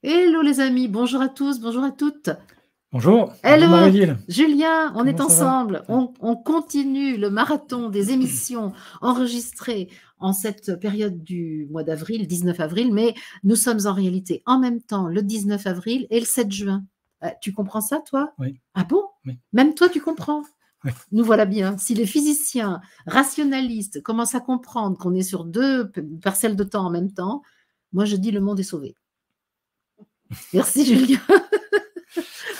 Hello les amis, bonjour à tous, bonjour à toutes. Bonjour, Hello, Marie-Gilles. Julien, on est Comment ça va? ensemble. On continue le marathon des émissions enregistrées en cette période du mois d'avril, 19 avril, mais nous sommes en réalité en même temps le 19 avril et le 7 juin. Tu comprends ça, toi? Oui, Ah bon? oui, Même toi, tu comprends? oui. Nous voilà bien. Si les physiciens rationalistes commencent à comprendre qu'on est sur deux parcelles de temps en même temps, moi je dis le monde est sauvé. Merci Julien.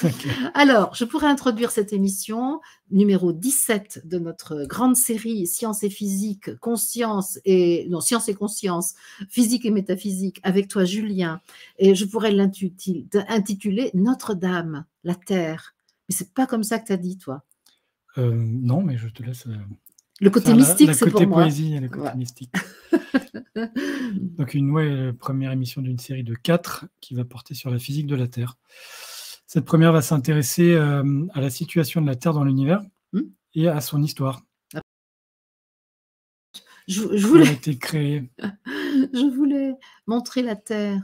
Ok. Alors, je pourrais introduire cette émission numéro 17 de notre grande série Sciences et physique, Sciences et conscience, physique et métaphysique avec toi Julien, et je pourrais l'intituler Notre-Dame, la Terre. Mais c'est pas comme ça que tu as dit, toi. Non, mais je te laisse Le côté faire mystique, la c'est pour côté moi. poésie et le côté Ouais. mystique. Donc, première émission d'une série de 4 qui va porter sur la physique de la Terre. Cette première va s'intéresser à la situation de la Terre dans l'univers et à son histoire. Je Comment a voulais, été créée. je voulais montrer la Terre.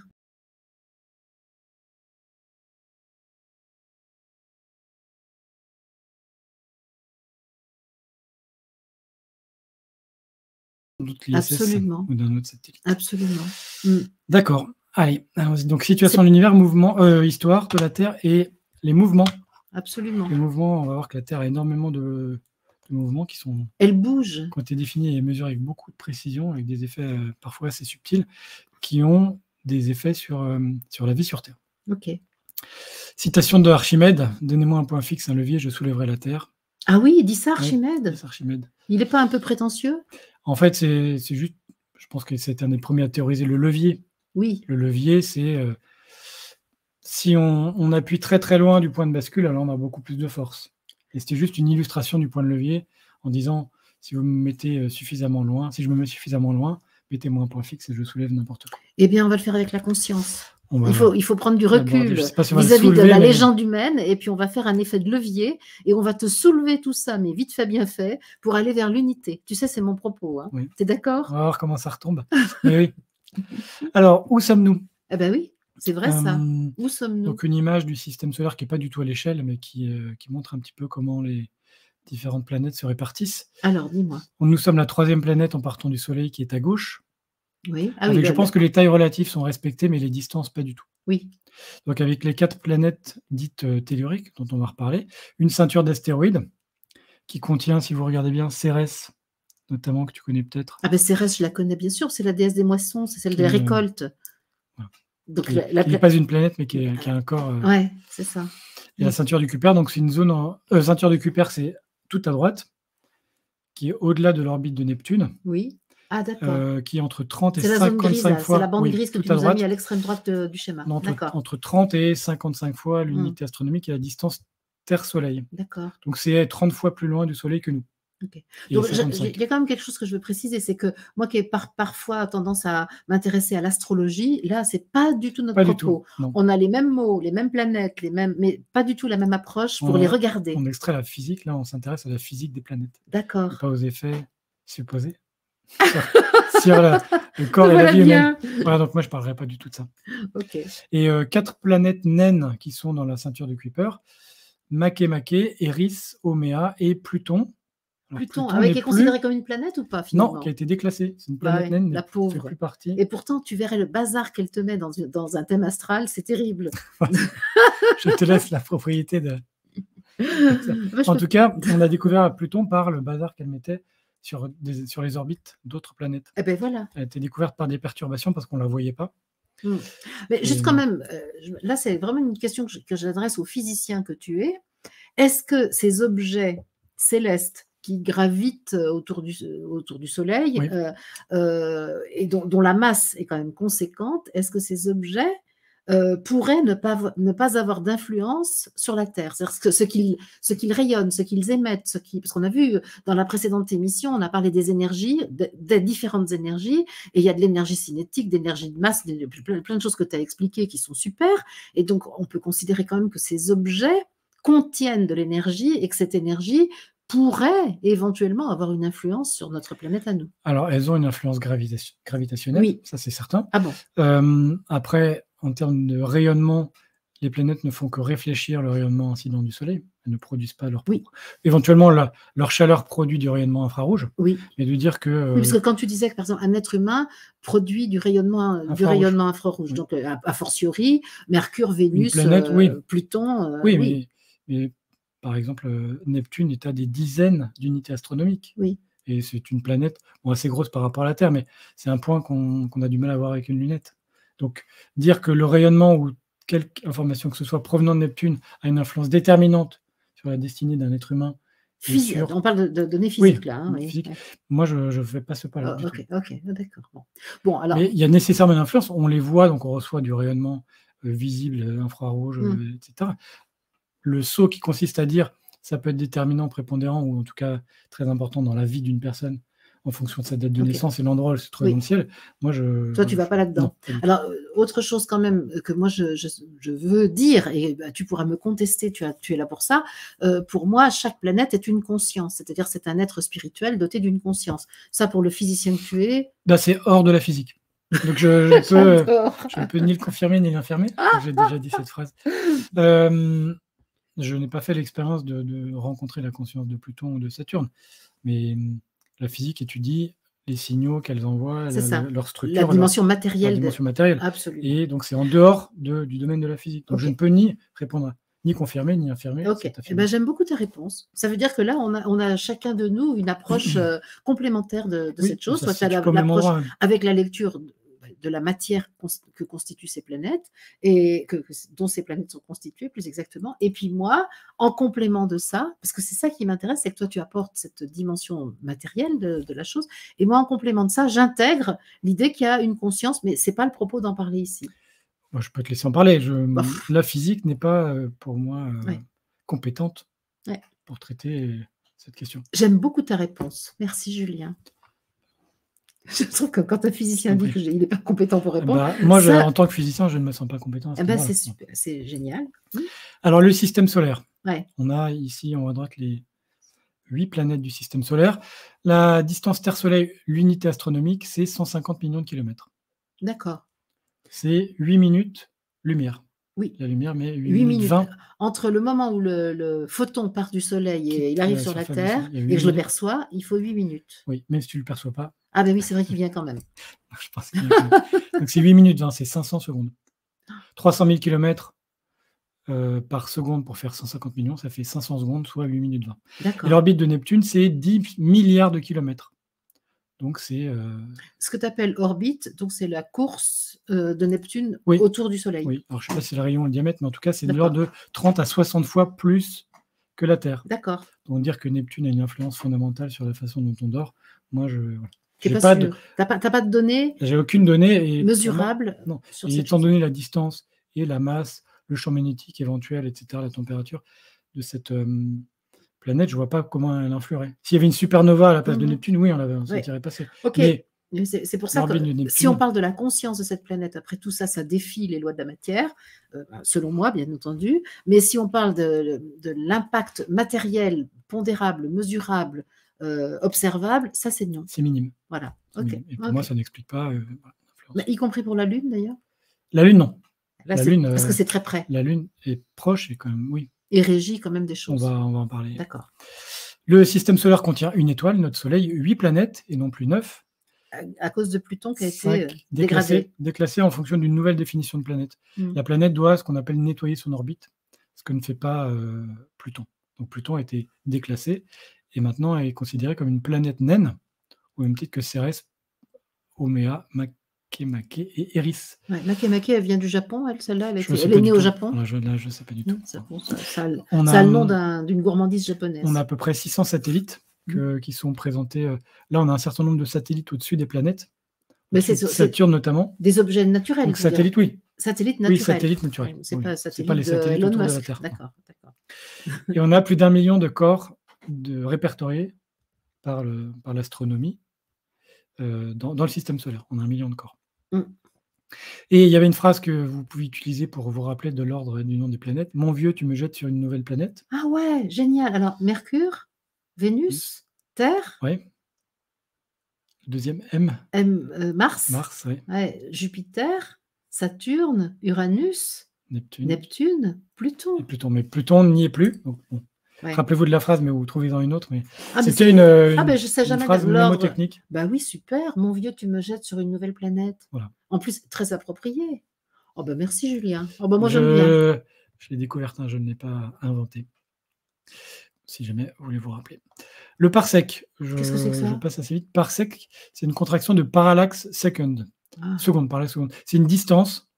Doute l'ISS Absolument, ou d'un autre satellite. absolument. D'accord. Allez, allons-y. Donc, situation de l'univers, mouvement, histoire de la Terre et les mouvements. Absolument. Les mouvements, on va voir que la Terre a énormément de mouvements qui Elle bouge. ont été définis et mesurés avec beaucoup de précision, avec des effets parfois assez subtils, qui ont des effets sur la vie sur Terre. Ok. Citation de Archimède, donnez-moi un point fixe, un levier, je soulèverai la Terre. Ah oui, dit ça Archimède. Oui, c'est Archimède. Il n'est pas un peu prétentieux? En fait, c'est juste, je pense que c'est un des premiers à théoriser le levier. Oui. Le levier, c'est si on appuie très très loin du point de bascule, alors on a beaucoup plus de force. Et c'était juste une illustration du point de levier en disant, si vous me mettez suffisamment loin, si je me mets suffisamment loin, mettez-moi un point fixe et je soulève n'importe quoi. Eh bien, on va le faire avec la conscience. Il faut prendre du recul vis-à-vis de la légende humaine, et puis on va faire un effet de levier, et on va te soulever tout ça, mais vite fait, bien fait, pour aller vers l'unité. Tu sais, c'est mon propos. Hein. Oui. Tu es d'accord? On va voir comment ça retombe. Mais oui. Alors, où sommes-nous? Eh bien oui, c'est vrai ça. Où sommes-nous? Donc, une image du système solaire qui n'est pas du tout à l'échelle, mais qui montre un petit peu comment les différentes planètes se répartissent. Alors, dis-moi. Nous sommes la 3e planète en partant du Soleil qui est à gauche. Oui. Ah avec, oui, je pense que les tailles relatives sont respectées, mais les distances, pas du tout. Oui. Donc, avec les 4 planètes dites telluriques, dont on va reparler, une ceinture d'astéroïdes qui contient, si vous regardez bien, Cérès, notamment, que tu connais peut-être. Ah ben Cérès, je la connais bien sûr, c'est la déesse des moissons, c'est celle des récoltes. Voilà. Donc, qui n'est pas une planète, mais qui a un corps. Ouais, c'est ça. Et la ceinture du Kuiper, donc c'est une zone ceinture du Kuiper, c'est tout à droite, qui est au-delà de l'orbite de Neptune. Oui. Ah, d'accord. Qui est entre 30 et C'est la zone grise, 55 fois. c'est la bande grise que tu nous as mis à l'extrême droite du schéma. Entre 30 et 55 fois l'unité astronomique et la distance Terre-Soleil. D'accord. Donc c'est 30 fois plus loin du Soleil que nous. Okay. Donc, il y a quand même quelque chose que je veux préciser, c'est que moi qui ai parfois tendance à m'intéresser à l'astrologie, là, c'est pas du tout notre propos. On a les mêmes mots, les mêmes planètes, mais pas du tout la même approche pour les regarder. On extrait la physique, là, on s'intéresse à la physique des planètes. D'accord. Pas aux effets supposés sur le corps et la vie humaine. Voilà, donc moi, je ne parlerai pas du tout de ça. Okay. Et 4 planètes naines qui sont dans la ceinture du Kuiper, Makemake, Eris, Oméa et Pluton. Alors, Pluton qui est considéré comme une planète ou pas finalement? Non, qui a été déclassée. C'est une planète naine, la pauvre. Fait plus partie. Et pourtant, tu verrais le bazar qu'elle te met dans un thème astral, c'est terrible. Je te laisse la propriété de. En tout cas, on a découvert Pluton par le bazar qu'elle mettait sur les orbites d'autres planètes. Eh ben voilà. Elle a été découverte par des perturbations parce qu'on ne la voyait pas. Mais juste quand même, là, c'est vraiment une question que j'adresse aux physiciens que tu es. Est-ce que ces objets célestes qui gravitent autour du Soleil et dont la masse est quand même conséquente, est-ce que ces objets pourraient ne pas avoir d'influence sur la Terre? C'est-à-dire que ce qu'ils rayonnent, ce qu'ils émettent, parce qu'on a vu dans la précédente émission, on a parlé des énergies, des différentes énergies, et il y a de l'énergie cinétique, d'énergie de masse, plein de choses que tu as expliquées qui sont super, et donc on peut considérer quand même que ces objets contiennent de l'énergie et que cette énergie pourrait éventuellement avoir une influence sur notre planète à nous. Alors, elles ont une influence gravitationnelle, oui. Ça c'est certain. Ah bon? Après, en termes de rayonnement, les planètes ne font que réfléchir le rayonnement incident du Soleil. Elles ne produisent pas leur Oui. propre. Éventuellement, leur chaleur produit du rayonnement infrarouge. Oui. Mais de dire que. Oui, parce que quand tu disais que, par exemple, un être humain produit du rayonnement infrarouge, Oui. donc a fortiori, Mercure, Vénus, planète, oui. Pluton. Oui, oui. mais par exemple, Neptune est à des dizaines d'unités astronomiques. Oui. Et c'est une planète assez grosse par rapport à la Terre, mais c'est un point qu'on a du mal à voir avec une lunette. Donc, dire que le rayonnement ou quelque information que ce soit provenant de Neptune a une influence déterminante sur la destinée d'un être humain. On parle de données physiques, là. Hein, physique. Moi, je ne fais pas ce pas-là du tout. Ok, d'accord. Bon, alors... Mais il y a nécessairement une influence. On les voit, donc on reçoit du rayonnement visible, infrarouge, etc. Le saut qui consiste à dire ça peut être déterminant, prépondérant, ou en tout cas très important dans la vie d'une personne, en fonction de sa date de naissance et l'endroit où elle se trouve dans le ciel. Moi, Toi, tu ne vas pas là-dedans. Alors, autre chose quand même que moi, je veux dire, et tu pourras me contester, tu es là pour ça, pour moi, chaque planète est une conscience, c'est-à-dire c'est un être spirituel doté d'une conscience. Ça, pour le physicien que tu es... c'est hors de la physique. Donc, je ne peux ni le confirmer ni l'infirmer. J'ai déjà dit cette phrase. Je n'ai pas fait l'expérience de rencontrer la conscience de Pluton ou de Saturne, mais la physique étudie les signaux qu'elles envoient, leur structure, la dimension matérielle. La dimension matérielle. Absolument. Et donc, c'est en dehors du domaine de la physique. Donc, je ne peux ni répondre, ni confirmer, ni infirmer. Ok. J'aime beaucoup ta réponse. Ça veut dire que là, on a chacun de nous une approche complémentaire de cette chose. Soit tu as l'approche avec la lecture de la matière que constituent ces planètes et dont ces planètes sont constituées plus exactement. Et puis moi, en complément de ça, parce que c'est ça qui m'intéresse, c'est que toi tu apportes cette dimension matérielle de la chose, et moi en complément de ça, j'intègre l'idée qu'il y a une conscience, mais c'est pas le propos d'en parler ici. Moi, je peux te laisser en parler. La physique n'est pas pour moi compétente pour traiter cette question. J'aime beaucoup ta réponse. Merci Julien. Je trouve que quand un physicien dit qu'il n'est pas compétent pour répondre... moi, en tant que physicien, je ne me sens pas compétent. C'est super, c'est génial. Alors, le système solaire. Ouais. On a ici, en haut à droite, les 8 planètes du système solaire. La distance Terre-Soleil, l'unité astronomique, c'est 150 millions de kilomètres. D'accord. C'est 8 minutes lumière. Oui. La lumière, mais 8 minutes 20. Entre le moment où le photon part du Soleil et il arrive sur la Terre, et que je le perçois, il faut 8 minutes. Oui, même si tu ne le perçois pas. Ah ben oui, c'est vrai qu'il vient quand même. Je pense qu'il vient quand même. Donc c'est 8 minutes 20, c'est 500 secondes. 300 000 km par seconde pour faire 150 millions, ça fait 500 secondes, soit 8 minutes 20. D'accord. Et l'orbite de Neptune, c'est 10 milliards de kilomètres. Donc c'est... Ce que tu appelles orbite, donc c'est la course de Neptune autour du Soleil. Oui, alors je ne sais pas si c'est le rayon ou le diamètre, mais en tout cas, c'est de l'ordre de 30 à 60 fois plus que la Terre. D'accord. Donc dire que Neptune a une influence fondamentale sur la façon dont on dort, moi, je... Tu n'as pas de données J'ai aucune donnée mesurable. Non. Et étant donné la distance et la masse, le champ magnétique éventuel, etc., la température de cette planète, je ne vois pas comment elle influerait. S'il y avait une supernova à la place de Neptune, oui, on s'en tirait passé. Ok. Mais c'est pour ça que si on parle de la conscience de cette planète, après tout ça, ça défie les lois de la matière, selon moi, bien entendu. Mais si on parle de l'impact matériel, pondérable, mesurable, observable, ça c'est non. C'est minime. Voilà. Okay. Et pour moi, ça n'explique pas l'influence. Y compris pour la Lune d'ailleurs. La Lune, non. Là, Lune, parce que c'est très près. La Lune est proche et quand même, oui. Et régit quand même des choses. On va en parler. D'accord. Le système solaire contient une étoile, notre Soleil, 8 planètes et non plus 9. À cause de Pluton qui a été déclassé en fonction d'une nouvelle définition de planète. La planète doit ce qu'on appelle nettoyer son orbite, ce que ne fait pas Pluton. Donc Pluton a été déclassé et maintenant est considéré comme une planète naine, au même titre que Cérès, Oméa, Makemake et Eris. Ouais, Makemake, elle vient du Japon, celle-là, elle est née au Japon. Je ne sais pas du tout. Ça a le nom d'une gourmandise japonaise. On a à peu près 600 satellites qui sont présentés. Là, on a un certain nombre de satellites au-dessus des planètes. Mais Saturne notamment. Des objets naturels. Donc satellites, oui. Satellites naturels. Oui, satellites naturels. C'est pas les satellites autour de la Terre. D'accord. Et on a plus d'1 million de corps répertoriés par l'astronomie dans le système solaire. On a 1 million de corps. Et il y avait une phrase que vous pouvez utiliser pour vous rappeler de l'ordre du nom des planètes. Mon vieux, tu me jettes sur une nouvelle planète. Ah ouais, génial. Alors, Mercure, Vénus, Terre. Oui. Le deuxième, M. Mars. Mars, oui. Ouais, Jupiter. Saturne, Uranus, Neptune, Pluton. Et Pluton. Mais Pluton n'y est plus. Donc, bon. Ouais. Rappelez-vous de la phrase, mais vous trouvez-en une autre. Mais Ah, mais c'était je sais une jamais phrase l'ordre. mnémotechnique. Bah oui, super. Mon vieux, tu me jettes sur une nouvelle planète. Voilà. En plus, très approprié. Oh bah merci Julien. Oh bah moi j'aime bien. Je l'ai découverte, je ne l'ai pas inventée. Si jamais vous voulez vous rappeler. Le parsec, Qu'est-ce que c'est que ça? je passe assez vite. Parsec, c'est une contraction de parallaxe second. Ah. Seconde, parallaxe seconde. C'est une distance.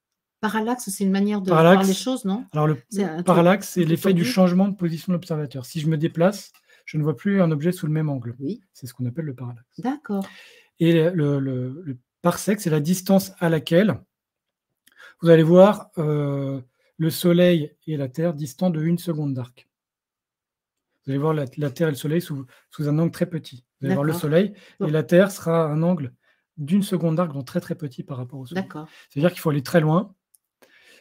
Parallaxe, c'est une manière de voir les choses, non? Alors, le parallaxe, c'est l'effet du changement de position de l'observateur. Si je me déplace, je ne vois plus un objet sous le même angle. Oui. C'est ce qu'on appelle le parallaxe. D'accord. Et le parsec, c'est la distance à laquelle vous allez voir le Soleil et la Terre distants de 1 seconde d'arc. Vous allez voir la Terre et le Soleil sous un angle très petit. Vous allez voir le Soleil et la Terre sera un angle d'1 seconde d'arc, donc très très petit par rapport au Soleil. D'accord. C'est-à-dire qu'il faut aller très loin.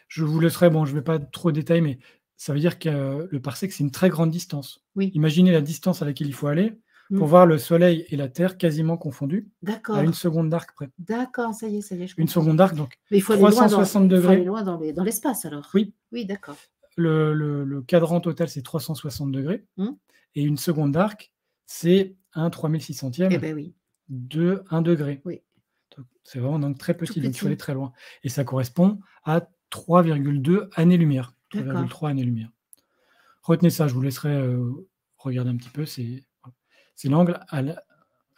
Je vous laisserai, je ne vais pas trop détailler, mais ça veut dire que le parsec, c'est une très grande distance. Oui. Imaginez la distance à laquelle il faut aller pour voir le Soleil et la Terre quasiment confondus à 1 seconde d'arc près. D'accord, ça y est, je comprends. 1 seconde d'arc, donc mais il faut 360 degrés. Il faut aller loin dans l'espace alors. Oui. Oui, d'accord. Le cadran total, c'est 360 degrés. Et 1 seconde d'arc, c'est 1/3600e de 1 degré. Oui. C'est vraiment donc très petit, donc il faut aller très loin. Et ça correspond à 3,2 années-lumière. 3,3 années-lumière. Retenez ça, je vous laisserai regarder un petit peu. C'est l'angle,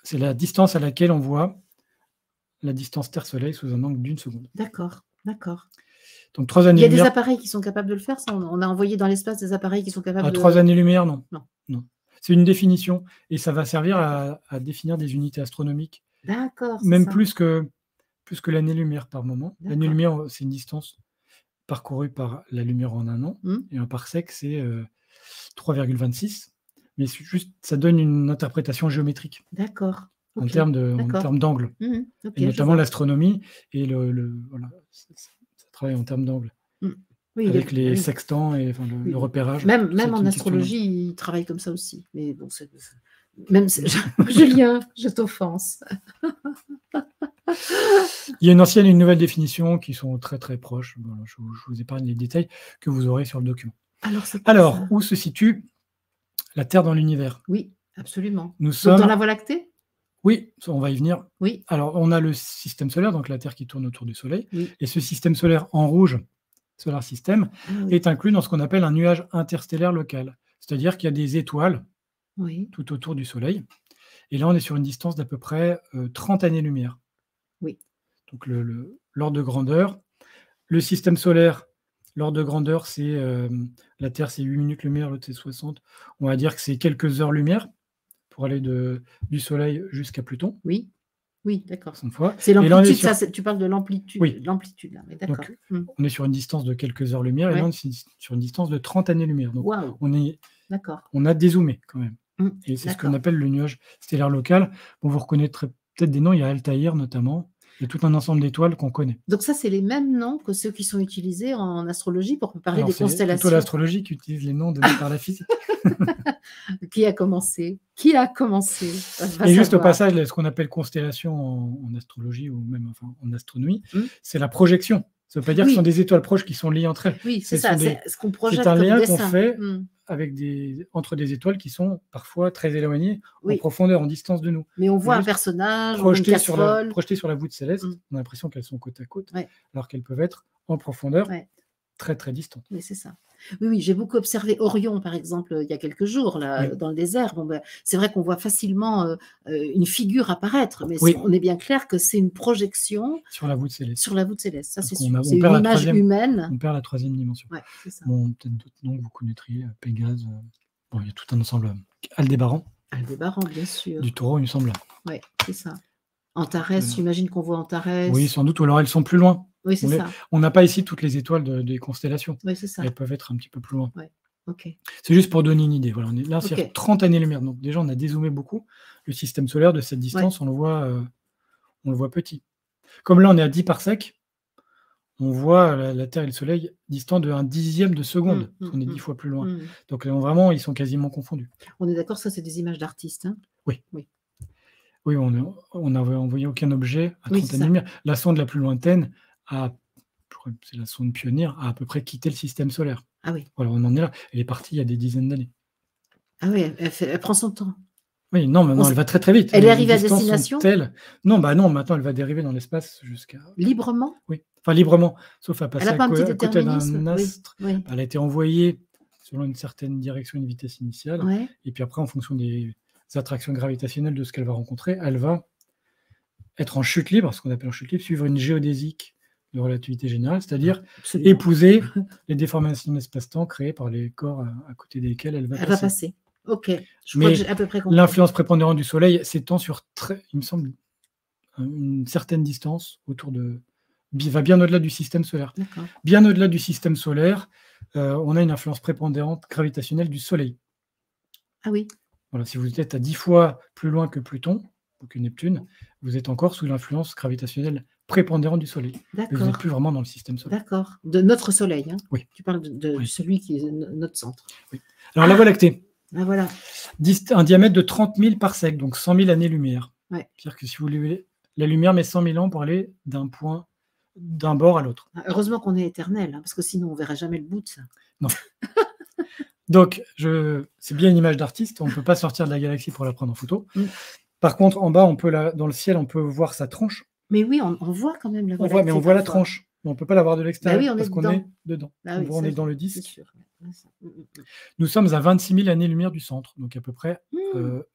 c'est la distance à laquelle on voit la distance Terre-Soleil sous un angle d'1 seconde. D'accord, d'accord. Donc 3 années-lumière. Il y a des appareils qui sont capables de le faire, ça? On a envoyé dans l'espace des appareils qui sont capables de... 3 années-lumière, non. Non. C'est une définition, et ça va servir à définir des unités astronomiques. D'accord. Même plus que l'année-lumière par moment. L'année-lumière, c'est une distance parcourue par la lumière en un an, et un parsec, c'est 3,26. Mais juste, ça donne une interprétation géométrique. D'accord. En termes d'angle. Et notamment l'astronomie, et voilà, ça travaille en termes d'angle. Oui, avec les sextants et le repérage. Même en astrologie, ils travaillent comme ça aussi. Mais bon, Julien, je t'offense. Il y a une ancienne et une nouvelle définition qui sont très très proches. Voilà, je vous épargne les détails que vous aurez sur le document. Alors, où se situe la Terre dans l'univers? Oui, absolument. Nous sommes dans la Voie lactée? Oui, on va y venir. Oui. Alors, on a le système solaire, donc la Terre qui tourne autour du Soleil. Oui. Et ce système solaire en rouge, Solar System, est inclus dans ce qu'on appelle un nuage interstellaire local. C'est-à-dire qu'il y a des étoiles tout autour du Soleil. Et là, on est sur une distance d'à peu près 30 années-lumière. Oui. Donc, l'ordre de grandeur. Le système solaire, l'ordre de grandeur, c'est la Terre, c'est 8 minutes-lumière, l'autre, c'est 60. On va dire que c'est quelques heures-lumière pour aller du Soleil jusqu'à Pluton. Oui. Oui, d'accord. C'est l'amplitude, tu parles de l'amplitude. Oui. L'amplitude, là, d'accord. Donc, on est sur une distance de quelques heures-lumière, et là, on est sur une distance de 30 années-lumière. Donc, on a dézoomé quand même. Et c'est ce qu'on appelle le nuage stellaire local. Bon, vous reconnaîtrez peut-être des noms, il y a Altaïr notamment. Il y a tout un ensemble d'étoiles qu'on connaît. Donc ça, c'est les mêmes noms que ceux qui sont utilisés en astrologie pour parler des constellations. C'est plutôt l'astrologie qui utilise les noms donnés par la physique. Qui a commencé? Et juste au passage, ce qu'on appelle constellation en astrologie ou même en astronomie, c'est la projection. Ça ne veut pas dire que ce sont des étoiles proches qui sont liées entre elles. Oui, c'est ça, c'est ce qu'on projette. C'est un lien qu'on fait entre des étoiles qui sont parfois très éloignées en profondeur, en distance de nous. Mais on voit un personnage, projeté sur la voûte céleste, on a l'impression qu'elles sont côte à côte, alors qu'elles peuvent être en profondeur très très distantes. Oui, c'est ça. Oui, j'ai beaucoup observé Orion, par exemple, il y a quelques jours, là, dans le désert. Bon, c'est vrai qu'on voit facilement une figure apparaître, mais on est bien clair que c'est une projection sur la voûte céleste. Ça, c'est sûr. C'est une image humaine. On perd la troisième dimension. C'est ça. Bon, peut-être d'autres noms que vous connaîtriez, Pégase. Bon, il y a tout un ensemble. Aldébaran. Aldébaran, bien sûr. Du Taureau, il me semble. Oui, c'est ça. Antares, j'imagine qu'on voit Antares. Oui, sans doute, ou alors elles sont plus loin. Oui, c'est ça. On n'a pas ici toutes les étoiles des constellations. Oui, c'est ça. Elles peuvent être un petit peu plus loin. Ouais. Ok. C'est juste pour donner une idée. Voilà, on est là, c'est 30 années-lumière. Donc déjà, on a dézoomé beaucoup. Le système solaire, de cette distance, on le voit petit. Comme là, on est à 10 parsecs, on voit la Terre et le Soleil distants de 1/10 de seconde. On est 10 fois plus loin. Donc vraiment, ils sont quasiment confondus. On est d'accord, ça, c'est des images d'artistes. Hein? Oui. Oui, on n'avait envoyé aucun objet à 30 années-lumière. La sonde la plus lointaine a crois que c'est la sonde Pioneer, a à peu près quitté le système solaire. Ah oui. Voilà, on en est là. Elle est partie il y a des dizaines d'années. Ah oui, elle prend son temps. Oui, non, mais non, elle va très très vite. Elle est Les arrivée à distances sont destination telles. Non, bah non, maintenant elle va dériver dans l'espace jusqu'à. librement? Oui, enfin librement, sauf à Elle passer n'a pas un petit à côté déterminisme? d'un Oui, astre. oui. Elle a été envoyée selon une certaine direction, une vitesse initiale. Ouais. Et puis après, en fonction des attractions gravitationnelles de ce qu'elle va rencontrer, elle va être en chute libre, ce qu'on appelle en chute libre, suivre une géodésique de relativité générale, c'est-à-dire Absolument. épouser les déformations de l'espace-temps créées par les corps à côté desquels elle va Elle passer. va passer. Ok. Je Mais crois que j'ai à peu près compris. l'influence prépondérante du Soleil s'étend sur, il me semble, une certaine distance autour de. Va bien au-delà du système solaire. D'accord. Bien au-delà du système solaire, on a une influence prépondérante gravitationnelle du Soleil. Ah oui. Voilà, si vous êtes à 10 fois plus loin que Pluton ou que Neptune, vous êtes encore sous l'influence gravitationnelle prépondérante du Soleil. Mais vous n'êtes D'accord. plus vraiment dans le système solaire. D'accord. De notre Soleil. Hein. Oui. Tu parles de Oui. celui qui est notre centre. Oui. Alors la Voie lactée, Ah voilà. un diamètre de 30 000 parsecs, donc 100 000 années-lumière. Ouais. C'est-à-dire que si vous voulez, la lumière met 100 000 ans pour aller d'un bord à l'autre. Heureusement qu'on est éternel, hein, parce que sinon on ne verra jamais le bout de ça. Non. Donc, c'est bien une image d'artiste, on ne peut pas sortir de la galaxie pour la prendre en photo. Par contre, en bas, dans le ciel, on peut voir sa tronche. Mais oui, on voit quand même la Voie lactée. On voit la tronche, mais on ne peut pas la voir de l'extérieur, bah oui, parce qu'on est dedans. Ah oui, on est dans le disque. Sûr. Nous sommes à 26 000 années-lumière du centre, donc à peu près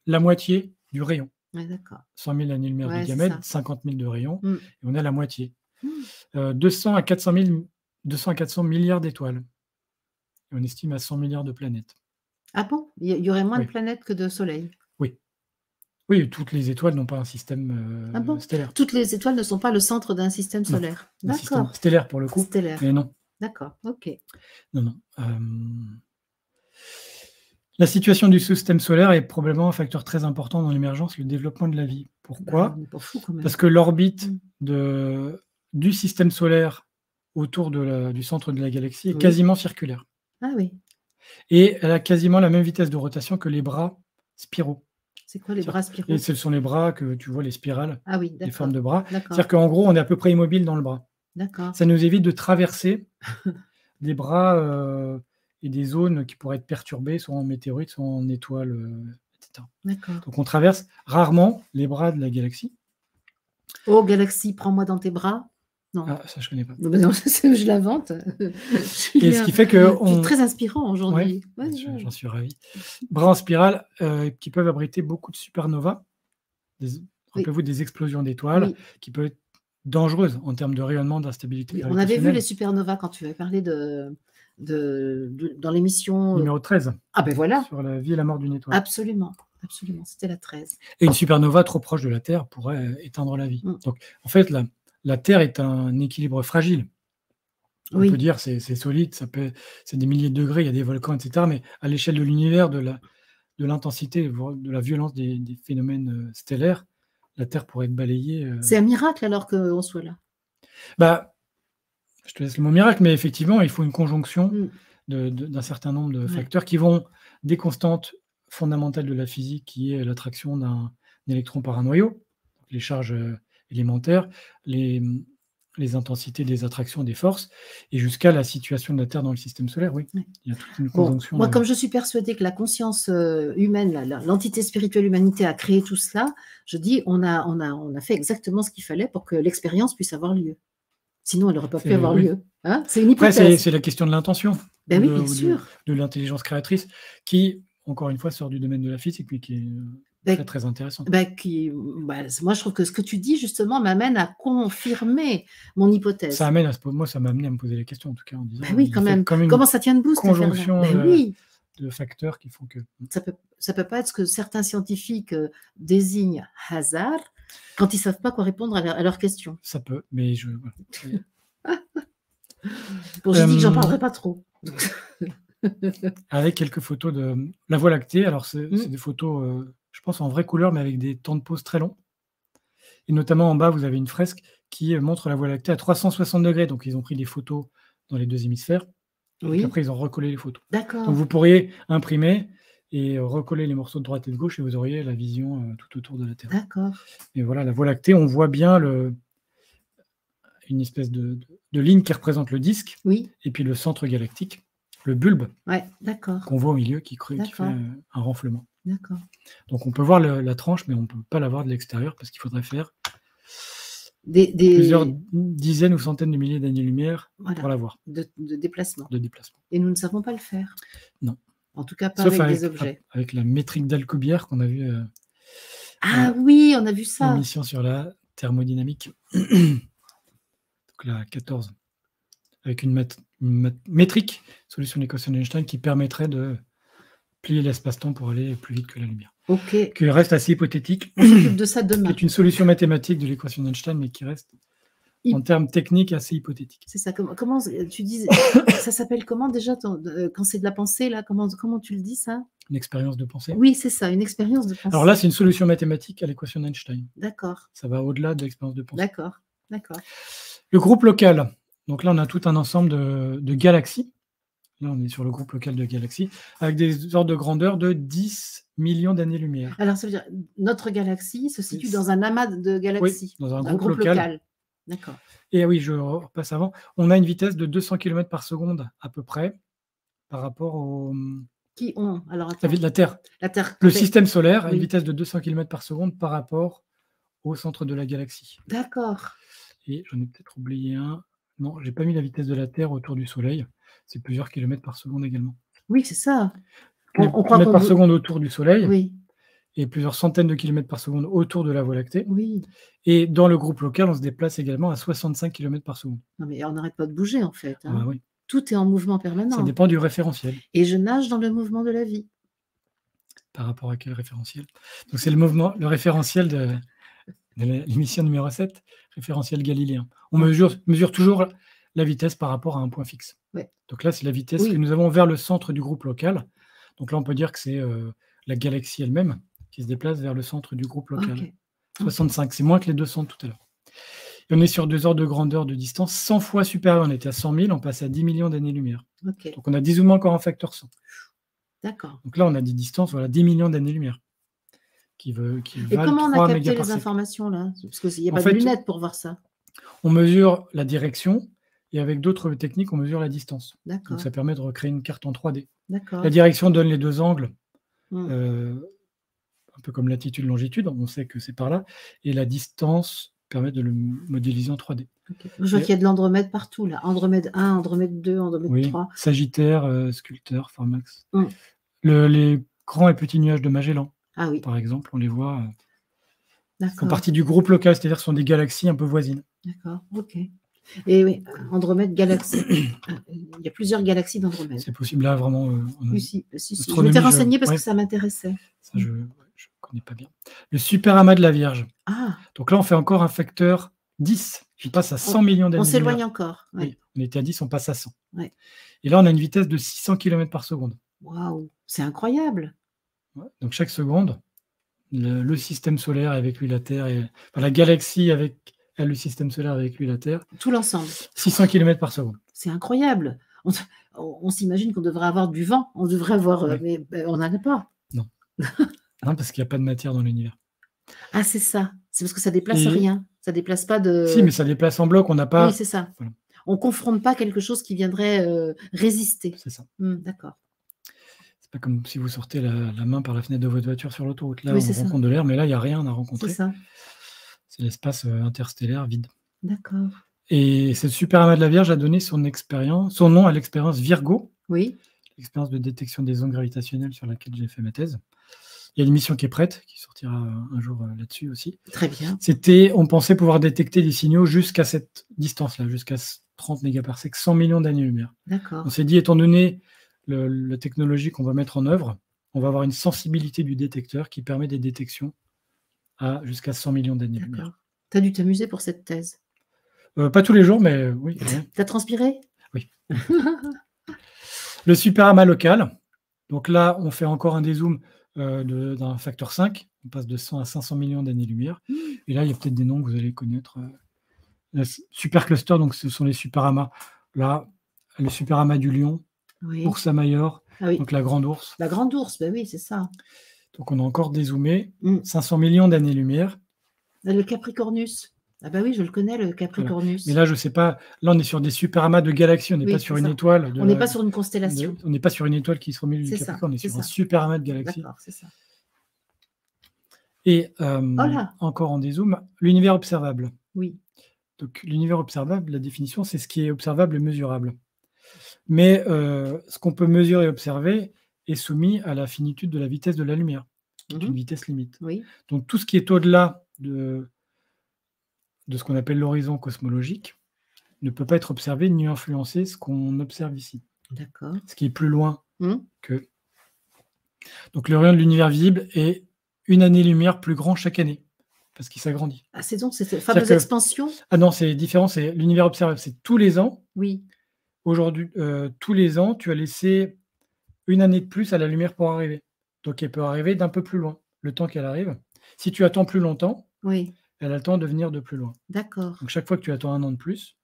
la moitié du rayon. Ouais, d'accord. 100 000 années-lumière de diamètre, 50 000 de rayon, et on est à la moitié. 200 à 400 milliards d'étoiles. Et on estime à 100 milliards de planètes. Ah bon? Il y aurait moins de planètes que de soleils? Oui. Oui, toutes les étoiles n'ont pas un système stellaire. Toutes les étoiles ne sont pas le centre d'un système solaire? D'accord. Un système stellaire pour le coup. Stellaire. Mais non. D'accord, ok. Non. La situation du système solaire est probablement un facteur très important dans l'émergence et le développement de la vie. Pourquoi? On n'est pas fou quand même. Parce que l'orbite du système solaire autour du centre de la galaxie est quasiment circulaire. Ah oui. Et elle a quasiment la même vitesse de rotation que les bras spiraux. C'est quoi les bras spiraux? Et ce sont les bras que tu vois, les spirales, les formes de bras. C'est-à-dire qu'en gros, on est à peu près immobile dans le bras. D'accord. Ça nous évite de traverser des bras et des zones qui pourraient être perturbées, soit en météorites, soit en étoiles, etc. D'accord. Donc on traverse rarement les bras de la galaxie. Oh, galaxie, prends-moi dans tes bras. Non. Ah, ça, je ne connais pas. Non, je l'invente. Et ce qui fait que. C'est très inspirant aujourd'hui. Ouais, j'en suis ravi. Bras en spirale qui peuvent abriter beaucoup de supernovas. Rappelez-vous des explosions d'étoiles qui peuvent être dangereuses en termes de rayonnement, d'instabilité. On avait vu les supernovas quand tu avais parlé dans l'émission. Numéro 13. Ah ben voilà. Sur la vie et la mort d'une étoile. Absolument. C'était la 13. Et une supernova trop proche de la Terre pourrait éteindre la vie. Donc, en fait, la Terre est un équilibre fragile. On peut dire c'est solide, c'est des milliers de degrés, il y a des volcans, etc. Mais à l'échelle de l'univers, de l'intensité, de la violence des phénomènes stellaires, la Terre pourrait être balayée. C'est un miracle alors qu'on soit là. Bah, je te laisse le mot miracle, mais effectivement, il faut une conjonction d'un certain nombre de facteurs qui vont des constantes fondamentales de la physique, qui est l'attraction d'un électron par un noyau, les charges élémentaires, les intensités des attractions, des forces, et jusqu'à la situation de la Terre dans le système solaire, oui. Il y a toute une conjonction. Moi, comme je suis persuadée que la conscience humaine, l'entité spirituelle humanité a créé tout cela, je dis on a fait exactement ce qu'il fallait pour que l'expérience puisse avoir lieu. Sinon, elle n'aurait pas pu avoir lieu. Hein, c'est une hypothèse. Après, c'est la question de l'intention. Ben oui, bien sûr. De l'intelligence créatrice, qui, encore une fois, sort du domaine de la physique, mais qui est très, très intéressant. Moi, je trouve que ce que tu dis, justement, m'amène à confirmer mon hypothèse. Moi, ça m'a amené à me poser les questions, en tout cas, en disant. Oui, quand même. Comment ça tient debout, cette conjonction de facteurs qui font que. Ça peut pas être ce que certains scientifiques désignent hasard quand ils ne savent pas quoi répondre à leurs questions. Ça peut, mais je. Bon, j'ai dit que j'en parlerai pas trop. Avec quelques photos de la Voie lactée. Alors, c'est des photos, je pense, en vraie couleur, mais avec des temps de pause très longs. Et notamment en bas, vous avez une fresque qui montre la Voie lactée à 360 degrés. Donc, ils ont pris des photos dans les deux hémisphères. Et après, ils ont recollé les photos. D'accord. Donc, vous pourriez imprimer et recoller les morceaux de droite et de gauche et vous auriez la vision tout autour de la Terre. D'accord. Et voilà, la Voie lactée, on voit bien une espèce de ligne qui représente le disque, Oui, et puis le centre galactique, le bulbe ouais, d'accord, qu'on voit au milieu qui fait D'accord. un renflement. d'accord. Donc on peut voir la tranche, mais on ne peut pas la voir de l'extérieur parce qu'il faudrait faire Des plusieurs dizaines ou centaines de milliers d'années-lumière voilà, pour la voir, de déplacement. de déplacement. Et nous ne savons pas le faire. Non. En tout cas, pas Sauf avec des objets. avec la métrique d'Alcubierre qu'on a vu Ah oui, on a vu ça. l'émission sur la thermodynamique. Donc la 14. Avec une métrique, solution de l'équation d'Einstein, qui permettrait de plier l'espace-temps pour aller plus vite que la lumière. Ok, Qui reste assez hypothétique, on s'occupe de ça qui demain. est une solution mathématique de l'équation d'Einstein, mais qui reste, en termes techniques, assez hypothétique. C'est ça. Comment tu dis ça s'appelle comment déjà quand c'est de la pensée là comment tu le dis ça? Une expérience de pensée. Oui, c'est ça, une expérience de pensée. Alors là, c'est une solution mathématique à l'équation d'Einstein. D'accord, Ça va au-delà de l'expérience de pensée. d'accord. Le groupe local. Donc là, on a tout un ensemble de galaxies. Là, on est sur le groupe local de galaxies, avec des ordres de grandeur de 10 millions d'années-lumière. Alors ça veut dire notre galaxie se situe dans un amas de galaxies. Oui, dans un groupe groupe local. D'accord. Et oui, je repasse avant. On a une vitesse de 200 km par seconde à peu près par rapport Qui ont alors attends. la Terre. La Terre. Le système solaire a une Oui. vitesse de 200 km par seconde par rapport au centre de la galaxie. D'accord. Et j'en ai peut-être oublié un. Non, j'ai pas mis la vitesse de la Terre autour du Soleil. C'est plusieurs kilomètres par seconde également. Oui, c'est ça. On croit kilomètres par seconde autour du Soleil. Oui. Et plusieurs centaines de kilomètres par seconde autour de la Voie lactée. Oui. Et dans le groupe local, on se déplace également à 65 km par seconde. Non, mais on n'arrête pas de bouger en fait. Hein. Ah, oui. Tout est en mouvement permanent. Ça dépend du référentiel. Et je nage dans le mouvement de la vie. Par rapport à quel référentiel? Donc c'est le référentiel de l'émission numéro 7, référentiel galiléen. On mesure toujours la vitesse par rapport à un point fixe. Ouais. Donc là, c'est la vitesse que nous avons vers le centre du groupe local. Donc là, on peut dire que c'est la galaxie elle-même qui se déplace vers le centre du groupe local. Okay. 65, c'est moins que les 200 de tout à l'heure. Et on est sur 2 ordres de grandeur de distance 100 fois supérieur. On était à 100 000, on passe à 10 millions d'années-lumière. Okay. Donc on a 10 zoomés encore en facteur 100. D'accord. Donc là, on a des distances, 10 millions d'années-lumière. Et comment on a capté les informations là? Parce qu'il n'y a pas de lunettes pour voir ça. On mesure la direction et avec d'autres techniques, on mesure la distance. Donc ça permet de recréer une carte en 3D. La direction donne les deux angles, un peu comme latitude, longitude, on sait que c'est par là. Et la distance permet de le modéliser en 3D. Okay. Je vois qu'il y a de l'Andromède partout là. Andromède 1, Andromède 2, Andromède 3. Sagittaire, Sculpteur, Formax. Les grands et petits nuages de Magellan. Ah oui. Par exemple, on les voit. Ils font partie du groupe local, c'est-à-dire que ce sont des galaxies un peu voisines. D'accord, ok. Et oui, Andromède, galaxie. Il y a plusieurs galaxies d'Andromède. C'est possible là, vraiment. Si. Je m'étais renseignée parce que ça m'intéressait. Ça, je ne connais pas bien. Le super amas de la Vierge. Ah. Donc là, on fait encore un facteur 10. On passe à 100 millions d'années. On s'éloigne encore. Ouais. Oui, on était à 10, on passe à 100. Ouais. Et là, on a une vitesse de 600 km par seconde. Waouh, c'est incroyable. Ouais. Donc chaque seconde, le système solaire avec lui la Terre, la galaxie avec le système solaire avec lui la Terre. Tout l'ensemble. 600 km par seconde. C'est incroyable. On s'imagine qu'on devrait avoir du vent. On devrait avoir, mais on n'en a pas. Non. Non, parce qu'il n'y a pas de matière dans l'univers. Ah, c'est ça. C'est parce que ça déplace rien. Ça déplace pas de. Si, mais ça déplace en bloc. On n'a pas. Oui, c'est ça. Voilà. On confronte pas quelque chose qui viendrait résister. C'est ça. D'accord. C'est pas comme si vous sortez la main par la fenêtre de votre voiture sur l'autoroute. Là, on rencontre de l'air, mais là, il n'y a rien à rencontrer. C'est ça. C'est l'espace interstellaire vide. D'accord. Et cette super amas de la Vierge a donné son nom à l'expérience Virgo. Oui. L'expérience de détection des ondes gravitationnelles sur laquelle j'ai fait ma thèse. Il y a une mission qui est prête, qui sortira un jour là-dessus aussi. Très bien. On pensait pouvoir détecter des signaux jusqu'à cette distance-là, jusqu'à 30 mégaparsecs, 100 millions d'années-lumière. D'accord. On s'est dit, étant donné la technologie qu'on va mettre en œuvre, on va avoir une sensibilité du détecteur qui permet des détections à jusqu'à 100 millions d'années-lumière. Tu as dû t'amuser pour cette thèse? Pas tous les jours, mais oui. Tu as transpiré? Oui. Le super amas local. Donc là, on fait encore un dézoom d'un facteur 5. On passe de 100 à 500 millions d'années-lumière. Et là, il y a peut-être des noms que vous allez connaître. Super cluster, donc ce sont les super amas. Là, le super amas du Lion, Ursa Major, donc la grande ours. La grande ours, ben oui, c'est ça. Donc on a encore dézoomé 500 millions d'années-lumière. Le Capricornus. Ah bah oui, je le connais, le Voilà. Capricornus. Mais là, je ne sais pas. Là, on est sur des superamas de galaxies. On n'est Oui, pas c'est sur une ça. étoile. On n'est pas sur une constellation. On n'est pas sur une étoile qui se remet du C'est ça, Capricorne. On est c'est sur un ça. superamas de galaxies. D'accord, c'est ça. Et Oh là! encore en dézoom, l'univers observable. Oui. Donc, l'univers observable, la définition, c'est ce qui est observable et mesurable. Mais ce qu'on peut mesurer et observer est soumis à la finitude de la vitesse de la lumière, qui est une vitesse limite. Oui. Donc, tout ce qui est au-delà de ce qu'on appelle l'horizon cosmologique ne peut pas être observé ni influencer ce qu'on observe ici. D'accord. Ce qui est plus loin que... Donc, le rayon de l'univers visible est une année-lumière plus grand chaque année, parce qu'il s'agrandit. Ah, c'est donc cette fameuse expansion? Ah non, c'est différent, c'est l'univers observable, c'est tous les ans. Oui. Aujourd'hui, tous les ans, tu as laissé une année de plus à la lumière pour arriver. Donc, elle peut arriver d'un peu plus loin, le temps qu'elle arrive. Si tu attends plus longtemps, oui. Elle a le temps de venir de plus loin. D'accord. Donc, chaque fois que tu attends un an de plus,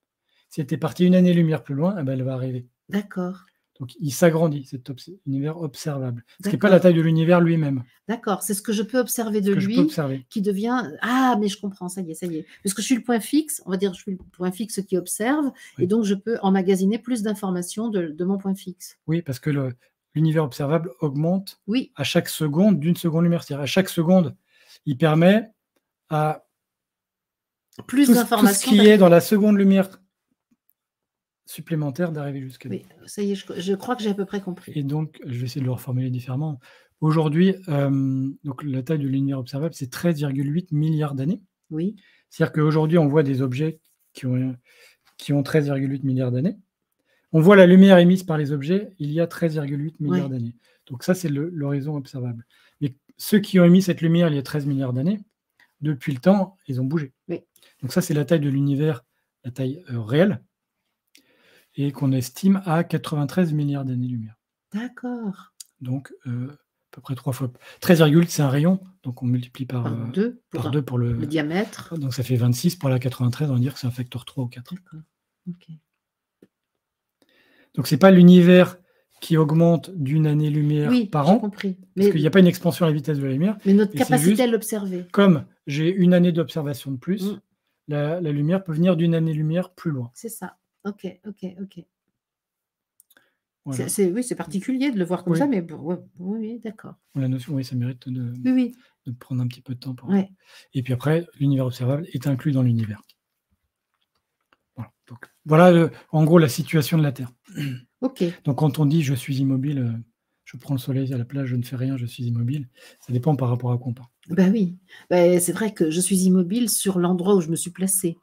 si elle était partie une année-lumière plus loin, eh ben, elle va arriver. D'accord. Donc, il s'agrandit, cet univers observable. Ce qui n'est pas la taille de l'univers lui-même. D'accord, c'est ce que je peux observer de lui, qui devient... Ah, mais je comprends, ça y est. Parce que je suis le point fixe, on va dire, je suis le point fixe qui observe, oui. Et donc je peux emmagasiner plus d'informations de mon point fixe. Oui, parce que l'univers observable augmente oui. à chaque seconde d'une seconde lumière. C'est-à-dire à chaque seconde, il permet à plus d'informations. Tout ce qui est dans la seconde lumière supplémentaire d'arriver jusqu'à nous. Oui, ça y est, je crois que j'ai à peu près compris. Et donc, je vais essayer de le reformuler différemment. Aujourd'hui, donc la taille de l'univers observable, c'est 13,8 milliards d'années. Oui. C'est-à-dire qu'aujourd'hui, on voit des objets qui ont 13,8 milliards d'années. On voit la lumière émise par les objets il y a 13,8 milliards d'années. Donc ça, c'est l'horizon observable. Mais ceux qui ont émis cette lumière il y a 13 milliards d'années, depuis le temps, ils ont bougé. Oui. Donc ça, c'est la taille de l'univers, la taille réelle, et qu'on estime à 93 milliards d'années-lumière. D'accord. Donc, à peu près 3 fois. 13,8, c'est un rayon, donc on multiplie par 2 pour le diamètre. Donc ça fait 26. Pour la 93, on va dire que c'est un facteur 3 ou 4. D'accord. Okay. Donc, ce n'est pas l'univers qui augmente d'une année-lumière par an. Compris. Parce qu'il n'y a pas une expansion à la vitesse de la lumière. Mais notre capacité à l'observer. Comme j'ai une année d'observation de plus, la lumière peut venir d'une année-lumière plus loin. C'est ça. Ok. Voilà. Oui, c'est particulier de le voir comme ça, mais oui, d'accord. La notion, oui, ça mérite de prendre un petit peu de temps. Pour... Et puis après, l'univers observable est inclus dans l'univers. Voilà, donc, voilà en gros la situation de la Terre. Ok. Donc quand on dit je suis immobile, je prends le soleil à la plage, je ne fais rien, je suis immobile, ça dépend par rapport à quoi on parle. Ben oui, c'est vrai que je suis immobile sur l'endroit où je me suis placée.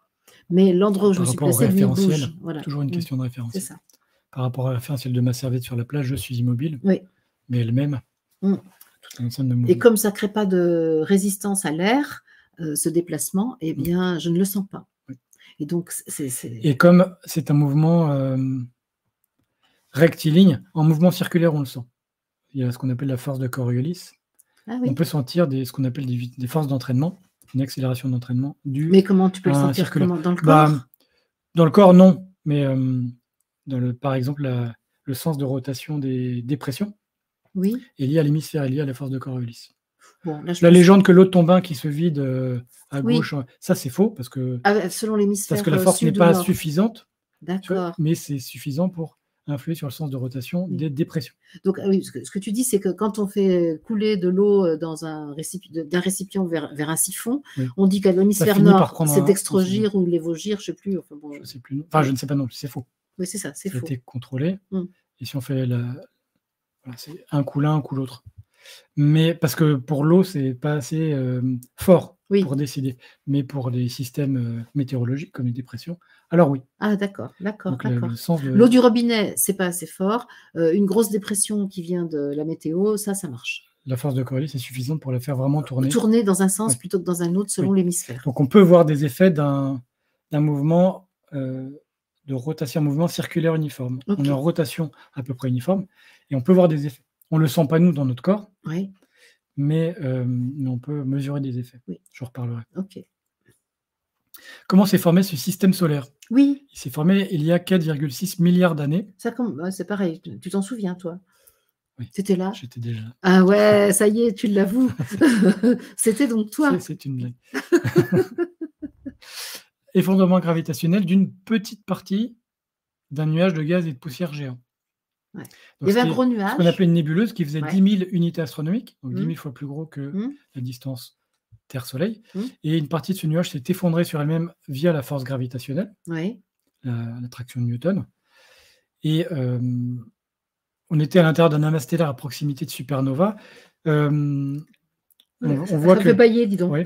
Mais l'endroit où je me suis placée, lui, bouge. Voilà. Toujours une question de référentiel. C'est ça. Par rapport à la référentiel de ma serviette sur la plage, je suis immobile, mais elle-même, tout un ensemble de mouvements. Et comme ça ne crée pas de résistance à l'air, ce déplacement, eh bien, je ne le sens pas. Oui. Et donc, Et comme c'est un mouvement rectiligne, en mouvement circulaire, on le sent. Il y a ce qu'on appelle la force de Coriolis. Ah, oui. On peut sentir ce qu'on appelle des forces d'entraînement, une accélération d'entraînement due. Mais comment tu peux le sentir dans le corps? Dans le corps, non. Mais par exemple, le sens de rotation des dépressions est lié à l'hémisphère, est lié à la force de Coriolis. Bon, la légende que l'eau tombe un qui se vide à gauche, ça c'est faux parce que, selon l'hémisphère, parce que la force n'est pas suffisante. D'accord. Mais c'est suffisant pour influer sur le sens de rotation des dépressions. Donc, oui, ce que tu dis, c'est que quand on fait couler de l'eau d'un récipient vers un siphon, on dit qu'à l'hémisphère nord, c'est extrogir ou lévogir, je ne sais plus. Enfin, bon. Je sais plus. Enfin, je ne sais pas non plus, c'est faux. Oui, c'est ça, c'est faux. C'était contrôlé. Et si on fait c'est un coup l'un, un coup l'autre. Mais parce que pour l'eau, c'est pas assez fort pour décider. Mais pour les systèmes météorologiques comme les dépressions, alors oui. Ah, d'accord. De... L'eau du robinet, c'est pas assez fort. Une grosse dépression qui vient de la météo, ça marche. La force de Coriolis est suffisante pour la faire vraiment tourner. Tourner dans un sens plutôt que dans un autre, selon l'hémisphère. Donc on peut voir des effets d'un mouvement de rotation, un mouvement circulaire uniforme. On est en rotation à peu près uniforme et on peut voir des effets. On ne le sent pas nous dans notre corps, mais on peut mesurer des effets. Je reparlerai. Ok. Comment s'est formé ce système solaire? Oui. Il s'est formé il y a 4,6 milliards d'années. C'est pareil, tu t'en souviens, toi? Oui. Tu étais là? J'étais déjà là. Ah ouais, ça y est, tu l'avoues. C'était donc toi. C'est une blague. Effondrement gravitationnel d'une petite partie d'un nuage de gaz et de poussière géant. Ouais. Donc, Il y avait un c'était gros ce qu'on appelait nuage. une nébuleuse qui faisait Ouais. 10 000 unités astronomiques, donc 10 Mmh. 000 fois plus gros que Mmh. la distance Terre-Soleil. Mmh. Et une partie de ce nuage s'est effondrée sur elle-même via la force gravitationnelle, Oui. l'attraction de Newton. Et on était à l'intérieur d'un amas stellaire à proximité de supernova. On voit Ça me que fait bailler, dis donc. ouais,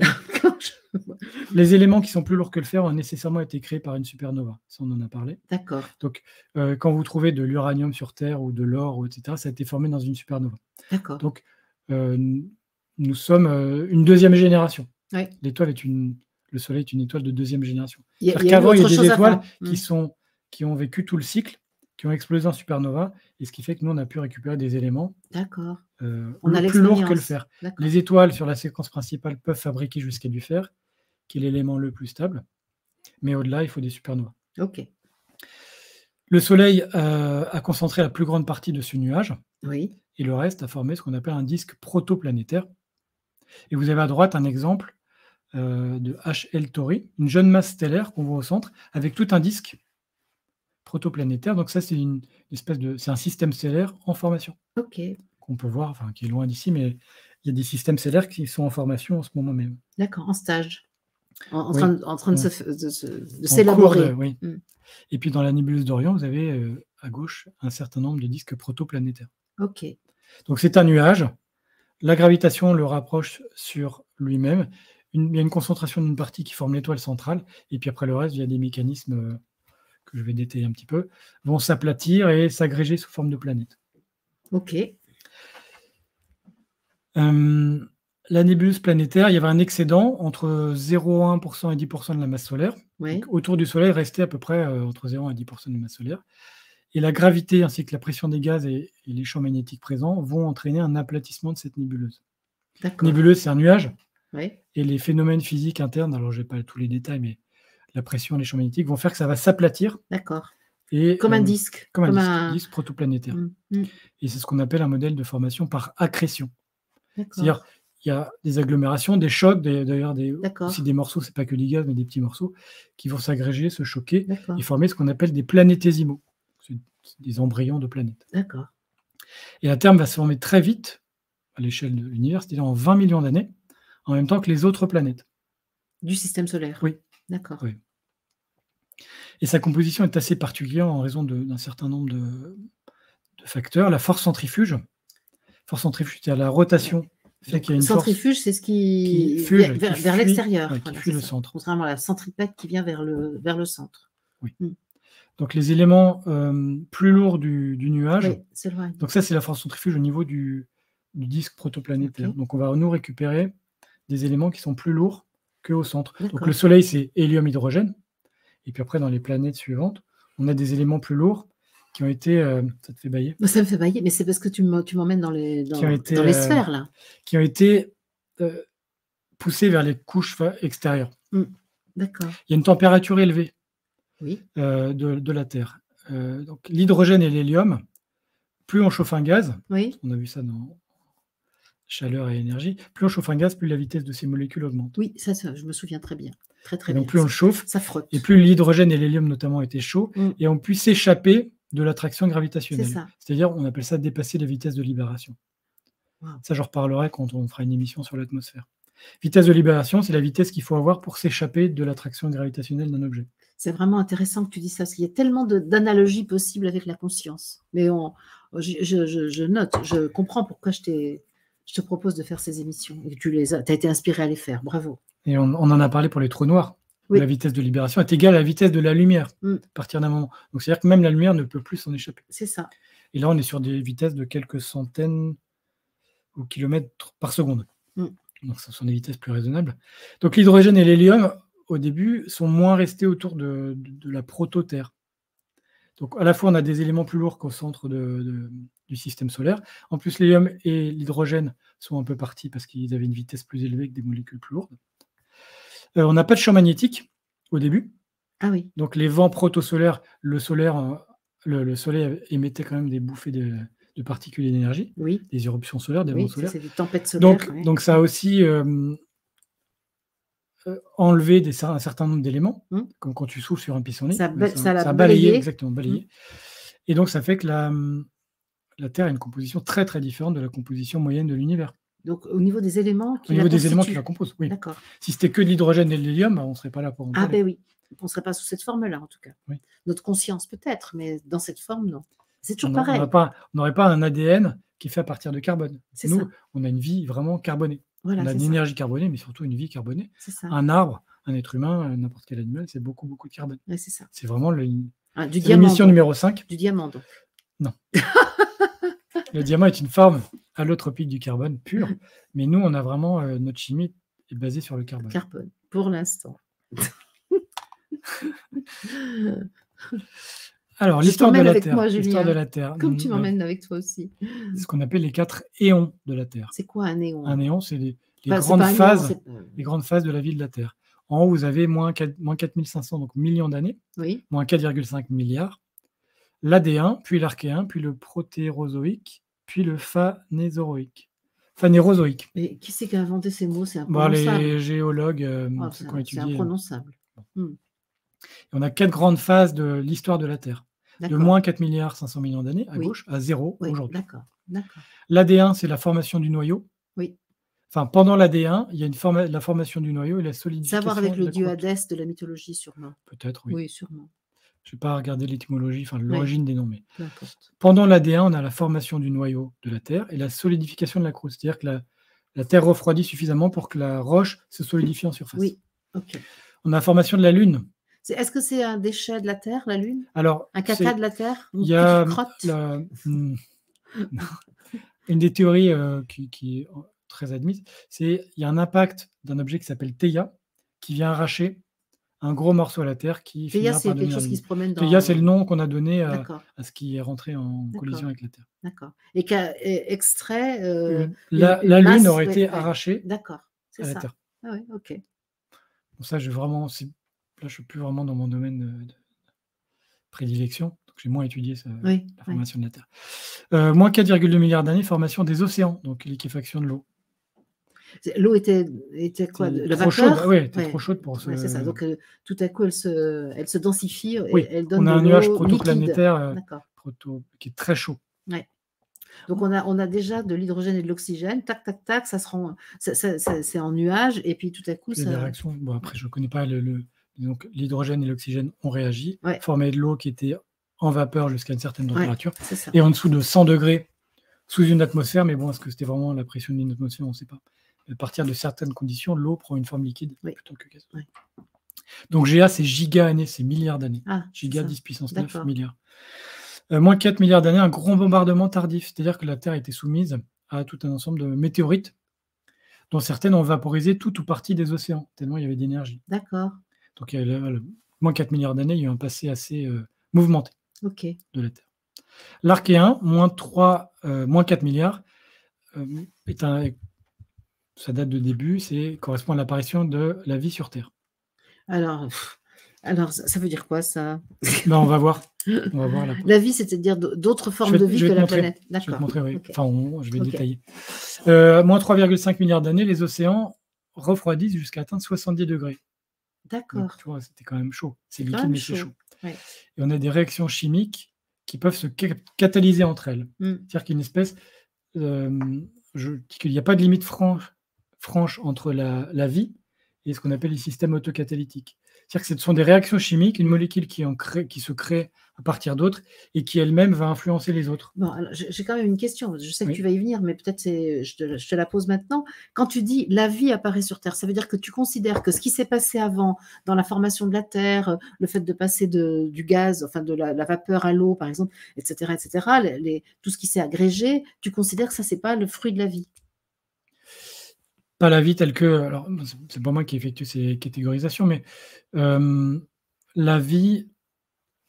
les éléments qui sont plus lourds que le fer ont nécessairement été créés par une supernova. Ça, on en a parlé. D'accord. Donc, quand vous trouvez de l'uranium sur Terre ou de l'or, etc., ça a été formé dans une supernova. D'accord. Donc, nous sommes une deuxième génération. Oui. Le Soleil est une étoile de deuxième génération. Il y a C'est-à-dire eu qu'avant, il y a autre des chose étoiles avant. qui ont vécu tout le cycle, qui ont explosé en supernova, et ce qui fait que nous, on a pu récupérer des éléments D'accord. plus lourds que le fer. D'accord. Les étoiles sur la séquence principale peuvent fabriquer jusqu'à du fer, qui est l'élément le plus stable, mais au-delà, il faut des supernovas. OK. Le Soleil a concentré la plus grande partie de ce nuage, Oui. et le reste a formé ce qu'on appelle un disque protoplanétaire. Et vous avez à droite un exemple de HL Tauri, une jeune masse stellaire qu'on voit au centre, avec tout un disque protoplanétaire. Donc ça, c'est c'est un système stellaire en formation. OK. Qu'on peut voir, enfin qui est loin d'ici, mais il y a des systèmes stellaires qui sont en formation en ce moment même. D'accord, en stage. En Oui. train de En s'élaborer. cours oui. Et puis dans la nébuleuse d'Orion, vous avez à gauche un certain nombre de disques protoplanétaires. OK. Donc c'est un nuage. La gravitation le rapproche sur lui-même. Il y a une concentration d'une partie qui forme l'étoile centrale, et puis après le reste, il y a des mécanismes que je vais détailler un petit peu, vont s'aplatir et s'agréger sous forme de planètes. OK. La nébuleuse planétaire, il y avait un excédent entre 0,1% et 10% de la masse solaire. Oui. Donc, autour du Soleil restait à peu près entre 0 et 10% de la masse solaire. Et la gravité ainsi que la pression des gaz et les champs magnétiques présents vont entraîner un aplatissement de cette nébuleuse. D'accord. Nébuleuse, c'est un nuage. Oui. Et les phénomènes physiques internes, alors je n'ai pas tous les détails, mais la pression et les champs magnétiques vont faire que ça va s'aplatir. D'accord. Et, comme un disque. Comme un disque protoplanétaire. Mmh. Et c'est ce qu'on appelle un modèle de formation par accrétion. D'accord. C'est-à-dire, il y a des agglomérations, des chocs, d'ailleurs D'accord. aussi des morceaux, c'est pas que du gaz, mais des petits morceaux, qui vont s'agréger, se choquer, D'accord. et former ce qu'on appelle des planétésimaux. C'est des embryons de planètes. D'accord. Et à terme va se former très vite, à l'échelle de l'univers, c'est-à-dire en 20 millions d'années, en même temps que les autres planètes. Du système solaire. Oui. D'accord. Oui. Et sa composition est assez particulière en raison d'un certain nombre de facteurs. La force centrifuge. Force centrifuge, c'est-à-dire la rotation. Fait qu'il y a une centrifuge, c'est ce qui fuge vers l'extérieur. Ouais, qui fuit le centre. Contrairement à la centripète qui vient vers le centre. Oui. Donc les éléments plus lourds du nuage. Oui, donc ça, c'est la force centrifuge au niveau du disque protoplanétaire. Okay. Donc on va nous récupérer des éléments qui sont plus lourds qu'au centre. Donc le Soleil, Soleil, c'est hélium-hydrogène. Et puis après, dans les planètes suivantes, on a des éléments plus lourds qui ont été... ça te fait bailler? Ça me fait bailler, mais c'est parce que tu m'emmènes dans les sphères, là. Qui ont été poussés vers les couches extérieures. D'accord. Il y a une température élevée oui. De la Terre. Donc l'hydrogène et l'hélium, plus on chauffe un gaz, oui. on a vu ça dans chaleur et énergie, plus on chauffe un gaz, plus la vitesse de ces molécules augmente. Oui, ça je me souviens très bien. Très, très et donc bien. plus on le chauffe, ça frotte. Et plus l'hydrogène et l'hélium notamment étaient chauds, et ont pu s'échapper de l'attraction gravitationnelle. C'est ça. C'est-à-dire, on appelle ça dépasser la vitesse de libération. Wow. Ça, j'en reparlerai quand on fera une émission sur l'atmosphère. Vitesse de libération, c'est la vitesse qu'il faut avoir pour s'échapper de l'attraction gravitationnelle d'un objet. C'est vraiment intéressant que tu dises ça, parce qu'il y a tellement d'analogies possibles avec la conscience. Mais je note, je comprends pourquoi je te propose de faire ces émissions. Et tu as été inspiré à les faire. Bravo. Et on en a parlé pour les trous noirs. Oui. La vitesse de libération est égale à la vitesse de la lumière, à partir d'un moment. Donc, c'est-à-dire que même la lumière ne peut plus s'en échapper. C'est ça. Et là, on est sur des vitesses de quelques centaines ou kilomètres par seconde. Donc, ce sont des vitesses plus raisonnables. Donc, l'hydrogène et l'hélium, au début, sont moins restés autour de la proto-Terre. Donc, à la fois, on a des éléments plus lourds qu'au centre du système solaire. En plus, l'hélium et l'hydrogène sont un peu partis parce qu'ils avaient une vitesse plus élevée que des molécules plus lourdes. On n'a pas de champ magnétique au début. Ah oui. Donc, les vents protosolaires, le Soleil émettait quand même des bouffées de particules d'énergie, des éruptions solaires, des vents solaires. C'est des tempêtes solaires. Donc ça a aussi enlevé un certain nombre d'éléments, Mmh. comme quand tu souffles sur un pissenlit. Ça l'a a balayé. exactement, balayé. Et donc, ça fait que la Terre a une composition très, très différente de la composition moyenne de l'univers. Donc, au niveau des éléments qui Au la niveau des éléments qui constituent. la composent, oui. D'accord. Si c'était que de l'hydrogène et de l'hélium, on ne serait pas là pour en Ah parler. ben oui, on ne serait pas sous cette forme-là, en tout cas. Oui. Notre conscience peut-être, mais dans cette forme, non. C'est toujours On pareil. n'aurait pas un ADN qui est fait à partir de carbone. C'est Nous, ça. on a une vie vraiment carbonée. Voilà, On a c'est une ça. énergie carbonée, mais surtout une vie carbonée. C'est ça. Un arbre, un être humain, n'importe quel animal, c'est beaucoup, beaucoup de carbone. Ouais, c'est ça. C'est vraiment Du diamant. l'émission numéro 5. Du diamant, donc. Non. Le diamant est une forme allotropique du carbone pur, mais nous, on a vraiment notre chimie est basée sur le carbone. Carbone, pour l'instant. Alors, Je l'histoire de t'emmène la avec Terre. moi, L'histoire Julien. de la Terre. Comme tu m'emmènes avec toi aussi. C'est ce qu'on appelle les 4 éons de la Terre. C'est quoi un néon? Un éon, c'est les Enfin, c'est grandes pas un phases, néon, les grandes phases de la vie de la Terre. En haut, vous avez moins 4500 donc millions d'années, Oui. moins 4,5 milliards. L'AD1, puis l'Archéen, puis le Protérozoïque, puis le Phanérozoïque. Mais qui c'est qui a inventé ces mots? C'est Bon, imprononçable. les géologues Oh, qui c'est ont étudié. imprononçable. On a 4 grandes phases de l'histoire de la Terre. De D'accord. moins 4 milliards 500 millions d'années à Oui. gauche à 0 Oui, aujourd'hui. d'accord. L'AD1, c'est la formation du noyau. Oui. Enfin, pendant l'AD1, il y a la formation du noyau et la solidification. Savoir avec de le la dieu croûte. Hadès de la mythologie, sûrement. Peut-être, oui. Oui, sûrement. Je n'ai pas regardé l'étymologie, enfin l'origine des noms. Mais Peu importe. pendant l'AD1, on a la formation du noyau de la Terre et la solidification de la croûte. C'est-à-dire que la Terre refroidit suffisamment pour que la roche se solidifie en surface. Oui, ok. On a la formation de la Lune. Est-ce que c'est un déchet de la Terre, la Lune? Alors, Un caca de la Terre? il y a Une petite crotte? une des théories qui est très admise, c'est il y a un impact d'un objet qui s'appelle Theia qui vient arracher un gros morceau à la Terre qui Theia, finira c'est par quelque devenir chose la qui Lune. se promène dans... Theia, c'est le nom qu'on a donné à D'accord, ce qui est rentré en collision avec la Terre. d'accord. Et qui a extrait... La une masse, Lune aurait été ouais. arrachée D'accord, c'est à la ça. Terre. Ah oui, ok. Bon, ça, là, je suis plus vraiment dans mon domaine de prédilection. Donc, j'ai moins étudié la formation de la Terre. Moins 4,2 milliards d'années, formation des océans, donc liquéfaction de l'eau. L'eau était quoi? De la trop chaude, vapeur? oui, elle était trop chaude pour c'est ça. Donc, tout à coup, elle se densifie Oui, et elle donne on a de un nuage l'eau protoplanétaire qui est très chaud. Ouais. Donc, on a déjà de l'hydrogène et de l'oxygène. Tac, tac, tac, ça se rend... c'est en nuage. Et puis, tout à coup, Il y a des réactions. Bon, après, je ne connais pas donc, l'hydrogène et l'oxygène ont réagi, formé de l'eau qui était en vapeur jusqu'à une certaine température. C'est ça. Et en dessous de 100 degrés sous une atmosphère, mais bon, est-ce que c'était vraiment la pression d'une atmosphère? On ne sait pas. À partir de certaines conditions, l'eau prend une forme liquide plutôt que gazeuse. Donc GA, c'est giga-années, c'est milliards d'années. Giga 10 puissance 9 milliards. Moins 4 milliards d'années, un grand bombardement tardif. C'est-à-dire que la Terre a été soumise à tout un ensemble de météorites, dont certaines ont vaporisé tout ou partie des océans, tellement il y avait d'énergie. D'accord. Donc, moins 4 milliards d'années, il y a eu un passé assez mouvementé de la Terre. L'Archéen, moins 4 milliards, sa date de début, correspond à l'apparition de la vie sur Terre. Alors ça veut dire quoi, ça? Ben, on va voir. La vie, c'est-à-dire d'autres formes de vie que la planète. Je vais te montrer, oui. Enfin, je vais détailler. Moins 3,5 milliards d'années, les océans refroidissent jusqu'à atteindre 70 degrés. D'accord. Donc, tu vois, c'était quand même chaud. C'est liquide, mais c'est chaud. Ouais. Et on a des réactions chimiques qui peuvent se catalyser entre elles. C'est-à-dire qu'il y a une espèce... je dis qu'il n'y a pas de limite franche entre la vie et ce qu'on appelle les systèmes autocatalytiques. C'est-à-dire que ce sont des réactions chimiques, une molécule qui se crée à partir d'autres et qui elle-même va influencer les autres. Bon, alors, j'ai quand même une question. Je sais que tu vas y venir, mais peut-être je te la pose maintenant. Quand tu dis la vie apparaît sur Terre, ça veut dire que tu considères que ce qui s'est passé avant, dans la formation de la Terre, le fait de passer du gaz, enfin de la vapeur à l'eau, par exemple, etc., tout ce qui s'est agrégé, tu considères que ça, c'est pas le fruit de la vie? Pas la vie telle que... Alors, c'est pas moi qui effectue ces catégorisations, mais la vie...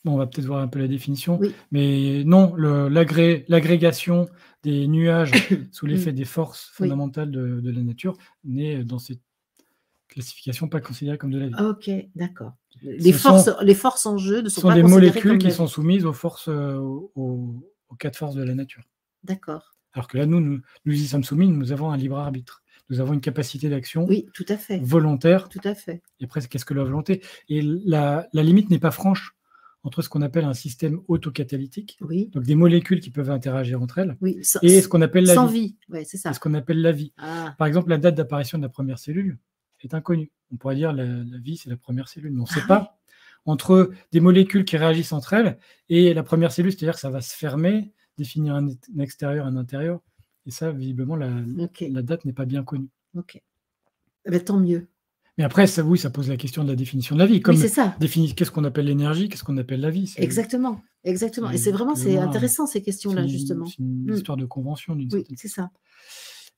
Bon, on va peut-être voir un peu la définition, mais non, l'agrégation des nuages sous l'effet des forces fondamentales de la nature n'est dans cette classification pas considérée comme de la vie. Ok, d'accord. Les forces en jeu ne sont pas des considérées molécules comme qui sont soumises aux forces, aux quatre forces de la nature. D'accord. Alors que là, nous y sommes soumis, nous avons un libre arbitre. nous avons une capacité d'action Oui, tout à fait. volontaire. Tout à fait. Et après, qu'est-ce que la volonté? Et la limite n'est pas franche entre ce qu'on appelle un système autocatalytique, Oui, donc des molécules qui peuvent interagir entre elles, oui. et ce qu'on appelle la Sans vie. vie. Ouais, c'est ça. Et ce qu'on appelle la vie. Ah, Par exemple, la date d'apparition de la première cellule est inconnue. On pourrait dire la vie, c'est la première cellule, mais on ne sait Ah pas. Entre des molécules qui réagissent entre elles et la première cellule, c'est-à-dire que ça va se fermer, définir un extérieur, un intérieur. Et ça, visiblement, ok. la date n'est pas bien connue. Ok. Eh ben, tant mieux. Mais après, ça, oui, ça pose la question de la définition de la vie. Comme Oui, c'est ça. qu'est-ce qu'on appelle l'énergie, qu'est-ce qu'on appelle la vie? Exactement. Exactement. Et c'est c'est intéressant ces questions-là, justement. C'est une histoire de convention, d'une Oui, certaine c'est ça.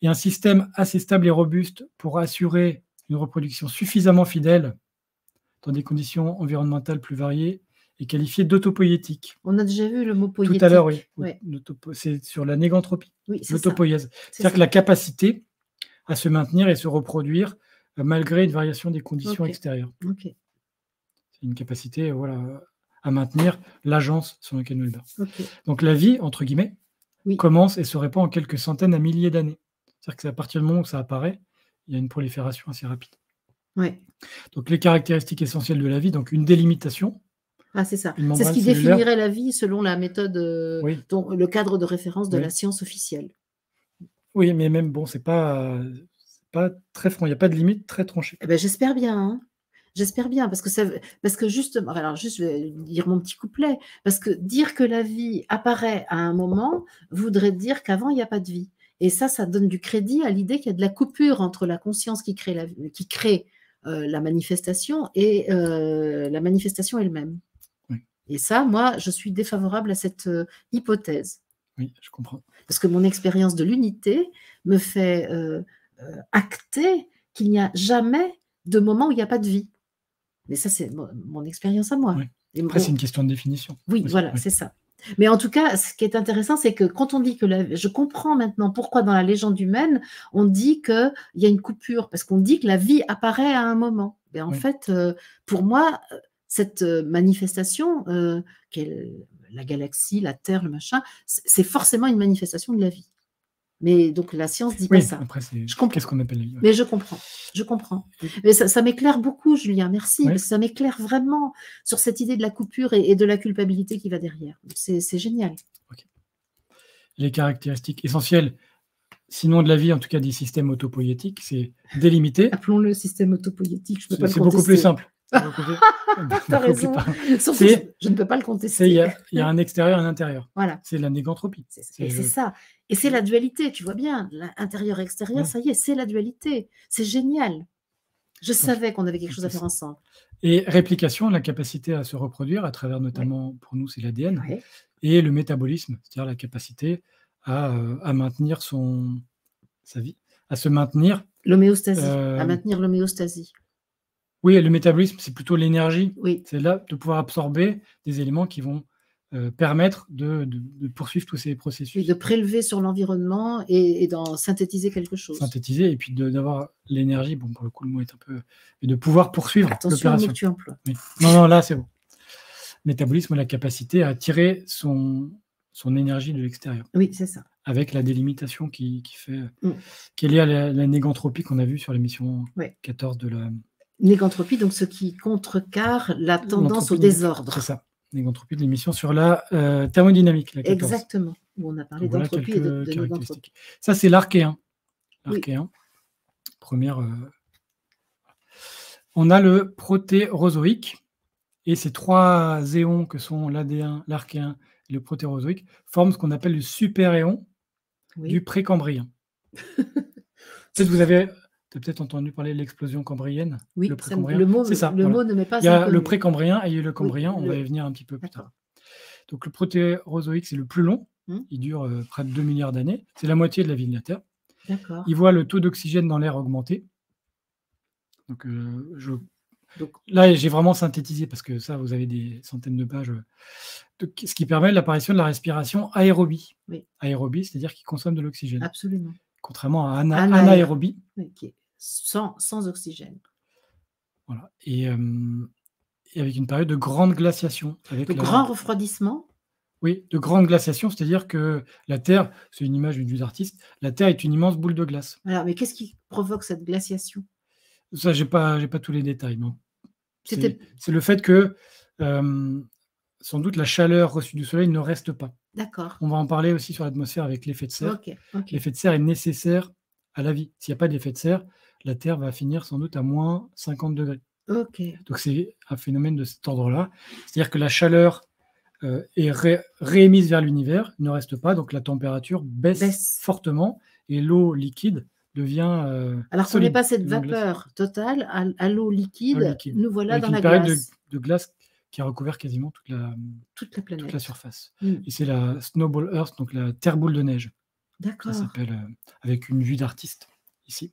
Et un système assez stable et robuste pour assurer une reproduction suffisamment fidèle dans des conditions environnementales plus variées est qualifié d'autopoïétique. On a déjà vu le mot poïétique. Tout à l'heure, oui. Ouais. C'est sur la négantropie, Oui, c'est ça. l'autopoïèse. C'est C'est-à-dire ça. que la capacité à se maintenir et se reproduire malgré une variation des conditions Ok. extérieures. Ok. C'est une capacité à maintenir l'agence sur laquelle nous le bas. Ok. Donc la vie, entre guillemets, Oui. commence et se répand en quelques centaines à milliers d'années. C'est-à-dire que c'est à partir du moment où ça apparaît, il y a une prolifération assez rapide. Ouais. Donc les caractéristiques essentielles de la vie, donc une délimitation. Ah, c'est ça. Une C'est ce membrane qui cellulaire. définirait la vie selon la méthode, Oui. dont, le cadre de référence de Oui. la science officielle. Oui, mais même, bon, c'est pas très franc, il n'y a pas de limite très tranchée. Eh ben, j'espère bien, hein. J'espère bien, parce que justement, alors juste, je vais dire mon petit couplet, parce que dire que la vie apparaît à un moment voudrait dire qu'avant, il n'y a pas de vie. Et ça donne du crédit à l'idée qu'il y a de la coupure entre la conscience qui crée la manifestation et la manifestation elle-même. Oui. Et ça, moi, je suis défavorable à cette hypothèse. Oui, je comprends. Parce que mon expérience de l'unité me fait acter qu'il n'y a jamais de moment où il n'y a pas de vie. Mais ça, c'est mon expérience à moi. Oui. Et Après, c'est une question de définition. Oui, aussi. voilà, Oui. c'est ça. Mais en tout cas, ce qui est intéressant, c'est que quand on dit que je comprends maintenant pourquoi dans la légende humaine, on dit qu'il y a une coupure, parce qu'on dit que la vie apparaît à un moment. Et en Oui. fait, pour moi, cette manifestation, qu'est la galaxie, la Terre, le machin, c'est forcément une manifestation de la vie. Mais donc la science ne dit pas Oui, ça. après, Je comprends. qu'est-ce qu'on appelle la vie? Mais je comprends. Je comprends. Mais ça m'éclaire beaucoup, Julien, merci. Oui. Parce que ça m'éclaire vraiment sur cette idée de la coupure et de la culpabilité qui va derrière. C'est génial. Ok. Les caractéristiques essentielles, sinon de la vie, en tout cas des systèmes autopoïétiques, c'est délimité. Appelons-le système autopoïétique, je ne peux pas le C'est contester. beaucoup plus simple. T'as raison. Surtout, je ne peux pas le contester. Il y a un extérieur et un intérieur. Voilà. C'est la négantropie. Et c'est ça. Et c'est la dualité, tu vois bien. Intérieur-extérieur, Ouais. ça y est, c'est la dualité. C'est génial. Je savais qu'on avait quelque chose à faire ensemble. Et réplication, la capacité à se reproduire à travers notamment, pour nous, c'est l'ADN, Ouais. et le métabolisme, c'est-à-dire la capacité à maintenir sa vie, à se maintenir. L'homéostasie, à maintenir l'homéostasie. Oui, le métabolisme, c'est plutôt l'énergie. Oui. C'est là de pouvoir absorber des éléments qui vont permettre de poursuivre tous ces processus. Oui, de prélever sur l'environnement et d'en synthétiser quelque chose. Synthétiser, et puis d'avoir l'énergie, bon, pour le coup, le mot est un peu... Et de pouvoir poursuivre l'opération. Attention au mot que tu emploies. Oui. Non, là, c'est bon. Métabolisme, la capacité à tirer son énergie de l'extérieur. Oui, c'est ça. Avec la délimitation qui est liée à la négantropie qu'on a vue sur l'émission 14 de la... Négantropie, donc ce qui contrecarre la tendance au désordre. C'est ça. Négantropie de l'émission sur la thermodynamique, la 14. Exactement. Où on a parlé voilà d'entropie et de négantropie. Ça, c'est l'archéen. L'archéen. Première. On a le protérozoïque. Et ces trois éons que sont l'AD1, l'archéen et le protérozoïque forment ce qu'on appelle le super-éon du précambrien. Peut-être vous avez peut-être entendu parler de l'explosion cambrienne. Oui, le précambrien. C'est ça. Le mot ne met pas. Il y a le précambrien et il y a le cambrien. Oui, on va y venir un petit peu plus tard. Donc le protérozoïque, c'est le plus long. Il dure près de 2 milliards d'années. C'est la moitié de la vie de la Terre. D'accord. Il voit le taux d'oxygène dans l'air augmenter. Donc, là, j'ai vraiment synthétisé, parce que ça, vous avez des centaines de pages, ce qui permet l'apparition de la respiration aérobie. Oui. Aérobie, c'est-à-dire qu'il consomme de l'oxygène. Absolument. Contrairement à anaérobie. Oui, qui est sans oxygène. Voilà. Et avec une période de grande glaciation. Avec grand refroidissement. Oui, de grandes glaciations, c'est-à-dire que la Terre, c'est une image d'une vue d'artiste, la Terre est une immense boule de glace. Alors, mais qu'est-ce qui provoque cette glaciation? Ça, j'ai pas tous les détails, non. C'était C'est le fait que, sans doute, la chaleur reçue du soleil ne reste pas. d'accord. On va en parler aussi sur l'atmosphère avec l'effet de serre. OK, OK. L'effet de serre est nécessaire à la vie. S'il n'y a pas d'effet de serre, la Terre va finir sans doute à moins 50 degrés. OK. Donc c'est un phénomène de cet ordre-là. C'est-à-dire que la chaleur est réémise vers l'univers, ne reste pas, donc la température baisse Baisse. fortement et l'eau liquide devient Alors qu'on est solide, passé de devient glacée. vapeur totale à l'eau L'eau liquide, liquide, nous voilà avec dans une la période glace, de glace qui a recouvert quasiment toute la toute la surface. planète. Et c'est la Snowball Earth, donc la terre boule de neige. Ça D'accord. s'appelle, avec une vue d'artiste ici.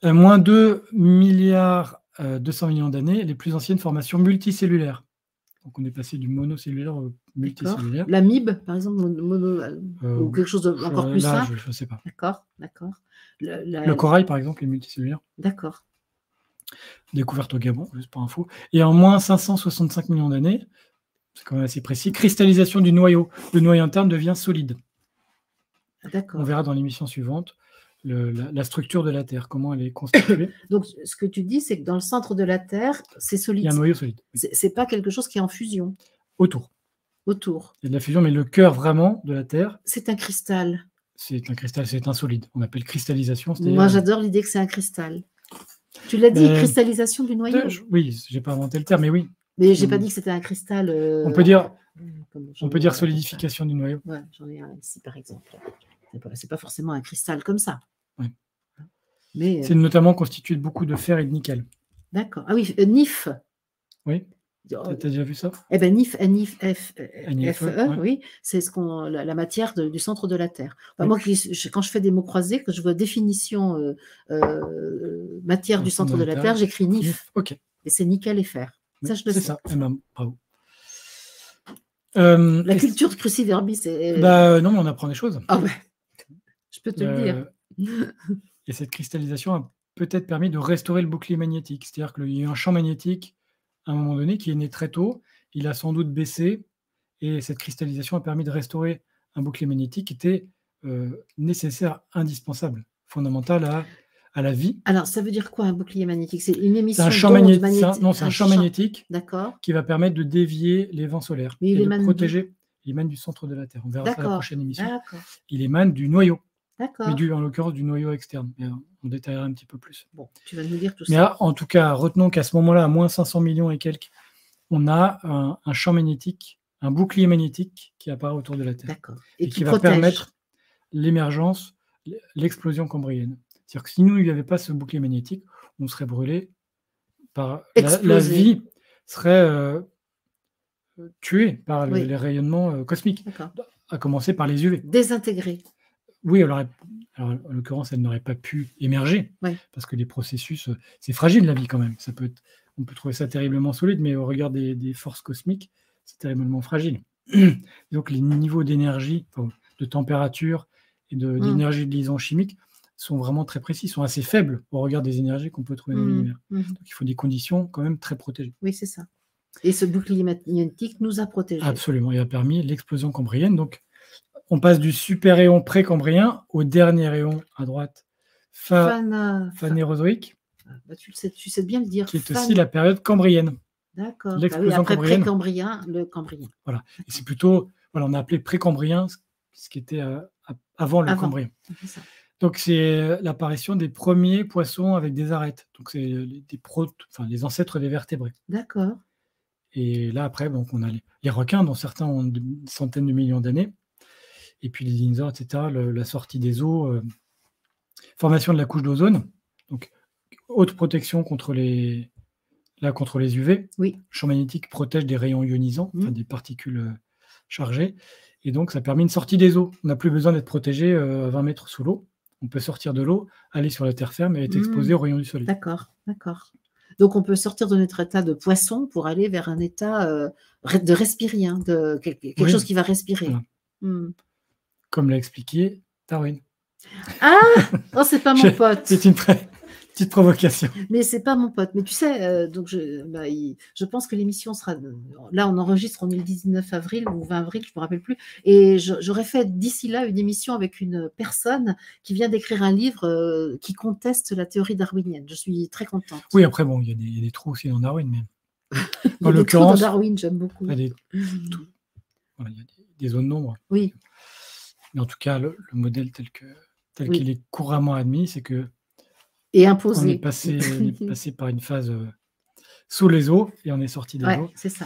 Moins 2 milliards 200 millions d'années, les plus anciennes formations multicellulaires. Donc on est passé du monocellulaire au D'accord. multicellulaire. L'amibe, par exemple, ou quelque chose encore plus Là, simple? je ne sais pas. D'accord, d'accord. Le corail, par exemple, est multicellulaire, D'accord. découverte au Gabon, juste pour info. Et en moins 565 millions d'années, c'est quand même assez précis, cristallisation du noyau. Le noyau interne devient solide. On D'accord. verra dans l'émission suivante la structure de la Terre, comment elle est constituée. Donc, ce que tu dis, c'est que dans le centre de la Terre, c'est Il y solide. a un noyau solide. Oui. C'est pas quelque chose qui est en fusion Autour. autour. Il y a de la fusion, mais le cœur vraiment de la Terre, C'est un cristal. c'est un cristal, c'est un solide. On appelle cristallisation. Moi, j'adore l'idée que c'est un cristal. Tu l'as dit, cristallisation du noyau. Oui, j'ai pas inventé le terme, mais oui. Mais j'ai pas dit que c'était un cristal. On peut dire dire solidification du noyau. Ouais, j'en ai un ici, par exemple. C'est pas forcément un cristal comme ça. Ouais. Mais c'est notamment constitué de beaucoup de fer et de nickel. D'accord. Ah oui, NIF. Oui. Tu as déjà vu ça? Eh bien, NIF, ouais. oui, c'est la matière du centre de la Terre. Enfin, moi, quand je fais des mots croisés, que je vois définition matière du centre de la Terre, j'écris NIF. OK. Et c'est nickel et fer. Oui, ça, je le sais. C'est ça. Bravo. La culture cruciverbis, c'est. Non, mais on apprend des choses. Ah ouais, je peux te le dire. Et cette cristallisation a peut-être permis de restaurer le bouclier magnétique. C'est-à-dire qu'il y a eu un champ magnétique à un moment donné qui est né très tôt. Il a sans doute baissé. Et cette cristallisation a permis de restaurer un bouclier magnétique qui était nécessaire, indispensable, fondamental à la vie. Alors, ça veut dire quoi un bouclier magnétique? C'est une émission d'ondes magnétiques. Non, c'est un champ magnétique qui va permettre de dévier les vents solaires et de protéger. Il émane du centre de la Terre. On verra ça à la prochaine émission. Il émane du noyau. Mais en l'occurrence du noyau externe. Mais on détaillera un petit peu plus. Bon, tu vas nous dire tout ça. Mais en tout cas, retenons qu'à ce moment-là, à moins 500 millions et quelques, on a un champ magnétique, un bouclier magnétique qui apparaît autour de la Terre. Et qui va permettre l'émergence, l'explosion cambrienne. C'est-à-dire que si nous, il n'y avait pas ce bouclier magnétique, on serait brûlé par la vie serait tuée par les rayonnements cosmiques, à commencer par les UV. Désintégrée. Oui, alors en l'occurrence, elle n'aurait pas pu émerger, parce que les processus, c'est fragile la vie quand même. On peut trouver ça terriblement solide, mais au regard des forces cosmiques, c'est terriblement fragile. Donc les niveaux d'énergie, de température et d'énergie de liaison chimique sont vraiment très précis, sont assez faibles au regard des énergies qu'on peut trouver dans l'univers. Donc il faut des conditions quand même très protégées. Oui, c'est ça. Et ce bouclier magnétique nous a protégés. Absolument, il a permis l'explosion cambrienne. Donc on passe du super-éon pré-cambrien au dernier éon à droite, phanérozoïque. Tu sais bien le dire. Qui est aussi la période cambrienne. D'accord. L'explosion cambrienne. Pré-cambrien, le cambrien. Voilà. Et c'est plutôt, on a appelé pré-cambrien ce qui était avant le cambrien. C'est ça. Donc c'est l'apparition des premiers poissons avec des arêtes. Donc c'est les ancêtres des vertébrés. D'accord. Et là après, donc on a les requins, dont certains ont des centaines de millions d'années. Et puis les dinosaures, etc., la sortie des eaux, formation de la couche d'ozone, donc haute protection contre les UV. Oui. Le champ magnétique protège des rayons ionisants, des particules chargées, et donc ça permet une sortie des eaux. On n'a plus besoin d'être protégé à 20 mètres sous l'eau. On peut sortir de l'eau, aller sur la terre ferme et être exposé aux rayons du soleil. D'accord. Donc on peut sortir de notre état de poisson pour aller vers un état de respirien, de quelque chose qui va respirer. Voilà. Comme l'a expliqué Darwin. Ah, c'est pas mon pote. C'est une très Petite provocation. Mais c'est pas mon pote. Mais tu sais, donc je pense que l'émission sera. Là, on enregistre, on est le 19 avril ou 20 avril, je me rappelle plus. Et j'aurais fait d'ici là une émission avec une personne qui vient d'écrire un livre qui conteste la théorie darwinienne. Je suis très contente. Oui, après, bon, il y a des trous aussi dans Darwin, mais Il y a en des trous dans l'occurrence, Darwin, j'aime beaucoup. il y a voilà, il y a des zones d'ombre. Oui, Mais en tout cas, le modèle tel Oui. qu'il est couramment admis, c'est que et on est imposé. passé par une phase sous les eaux et on est sorti des Ouais, eaux. c'est ça.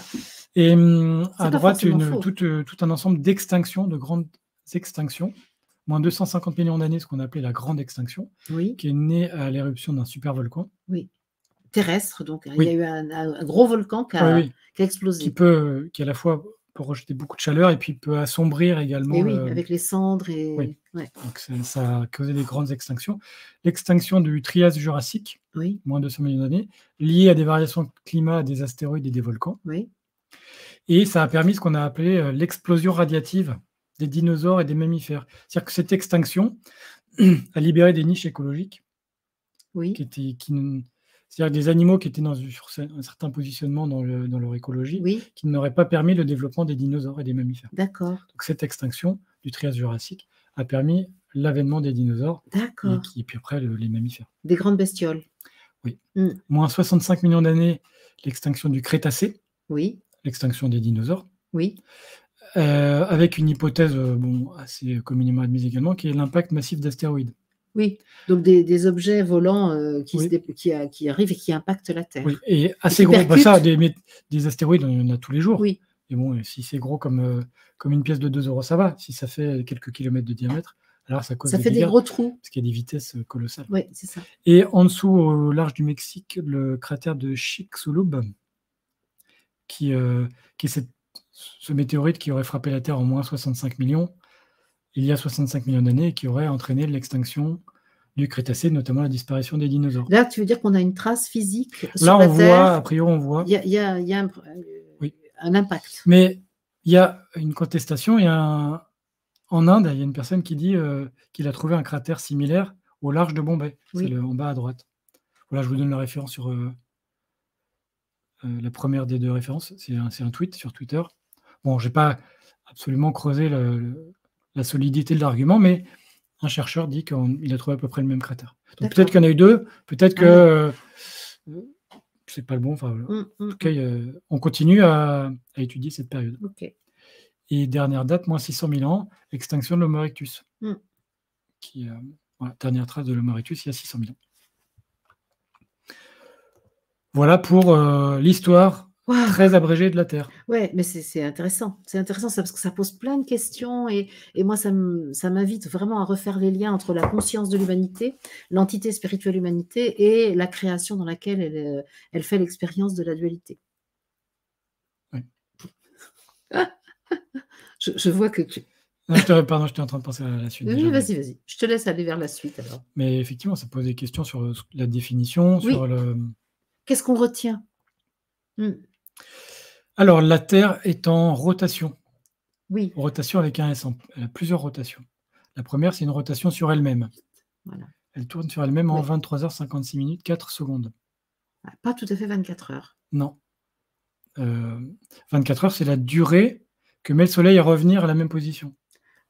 Et C'est à pas droite, forcément faux. tout un ensemble d'extinctions, de grandes extinctions, moins 250 millions d'années, ce qu'on appelait la grande extinction, Oui, qui est née à l'éruption d'un supervolcan. oui. Terrestre, donc. Il Oui. y a eu un gros volcan qui Oui, a oui, explosé. qui à la fois peut rejeter beaucoup de chaleur et puis peut assombrir également. Et oui, avec les cendres et. Oui. Ouais. Donc ça a causé des grandes extinctions. L'extinction du Trias jurassique, Oui, moins 200 millions d'années, liée à des variations de climat, des astéroïdes et des volcans. oui. Et ça a permis ce qu'on a appelé l'explosion radiative des dinosaures et des mammifères. C'est-à-dire que cette extinction a libéré des niches écologiques, Oui, c'est-à-dire des animaux qui étaient sur un certain positionnement dans leur écologie, oui, qui n'auraient pas permis le développement des dinosaures et des mammifères. d'accord, Donc cette extinction du Trias jurassique a permis l'avènement des dinosaures d'accord. et puis après les mammifères. Des grandes bestioles. Oui. Mm. Moins 65 millions d'années, l'extinction du Crétacé, Oui, l'extinction des dinosaures, oui, avec une hypothèse assez communément admise également, qui est l'impact massif d'astéroïdes. oui. Donc des objets volants Oui. qui arrivent et qui impactent la Terre. Oui, et assez gros. Des astéroïdes, on en a tous les jours. Oui, Et bon, si c'est gros comme une pièce de 2 euros, ça va. Si ça fait quelques kilomètres de diamètre, alors ça cause ça des fait des dégâts, gros trous. parce qu'il y a des vitesses colossales. Oui, c'est ça. Et en dessous, au large du Mexique, le cratère de Chicxulub, qui est ce météorite qui aurait frappé la Terre en moins 65 millions, il y a 65 millions d'années, et qui aurait entraîné l'extinction du Crétacé, notamment la disparition des dinosaures. Là, tu veux dire qu'on a une trace physique Là, sur la Terre. a priori, on voit. Il y a Oui. un impact. Mais il y a une contestation. En Inde, il y a une personne qui dit qu'il a trouvé un cratère similaire au large de Bombay. Oui. C'est en bas à droite. Voilà, je vous donne la référence sur la première des deux références. C'est un tweet sur Twitter. Bon, je n'ai pas absolument creusé la solidité de l'argument, mais un chercheur dit qu'il a trouvé à peu près le même cratère. Donc peut-être qu'il y en a eu deux, peut-être que c'est pas le bon. Enfin, en tout cas, on continue à étudier cette période. Ok. Et dernière date, moins 600 000 ans, extinction de l'Homo erectus. Dernière trace de l'Homo erectus il y a 600 000 ans. Voilà pour l'histoire très abrégée de la Terre. Oui, mais c'est intéressant. C'est intéressant ça, parce que ça pose plein de questions et moi, ça m'invite vraiment à refaire les liens entre la conscience de l'humanité, l'entité spirituelle humanité et la création dans laquelle elle fait l'expérience de la dualité. Oui. Je vois que tu... Non, pardon, j'étais en train de penser à la suite. Oui, vas-y. Je te laisse aller vers la suite alors. Mais effectivement, ça pose des questions sur la définition, Oui. sur le... Qu'est-ce qu'on retient? Alors, la Terre est en rotation. Oui. Rotation avec un S. Elle a plusieurs rotations. La première, c'est une rotation sur elle-même. Voilà. Elle tourne sur elle-même en 23h56 minutes 4 secondes. Pas tout à fait 24 heures. Non. 24 heures, c'est la durée que met le Soleil à revenir à la même position.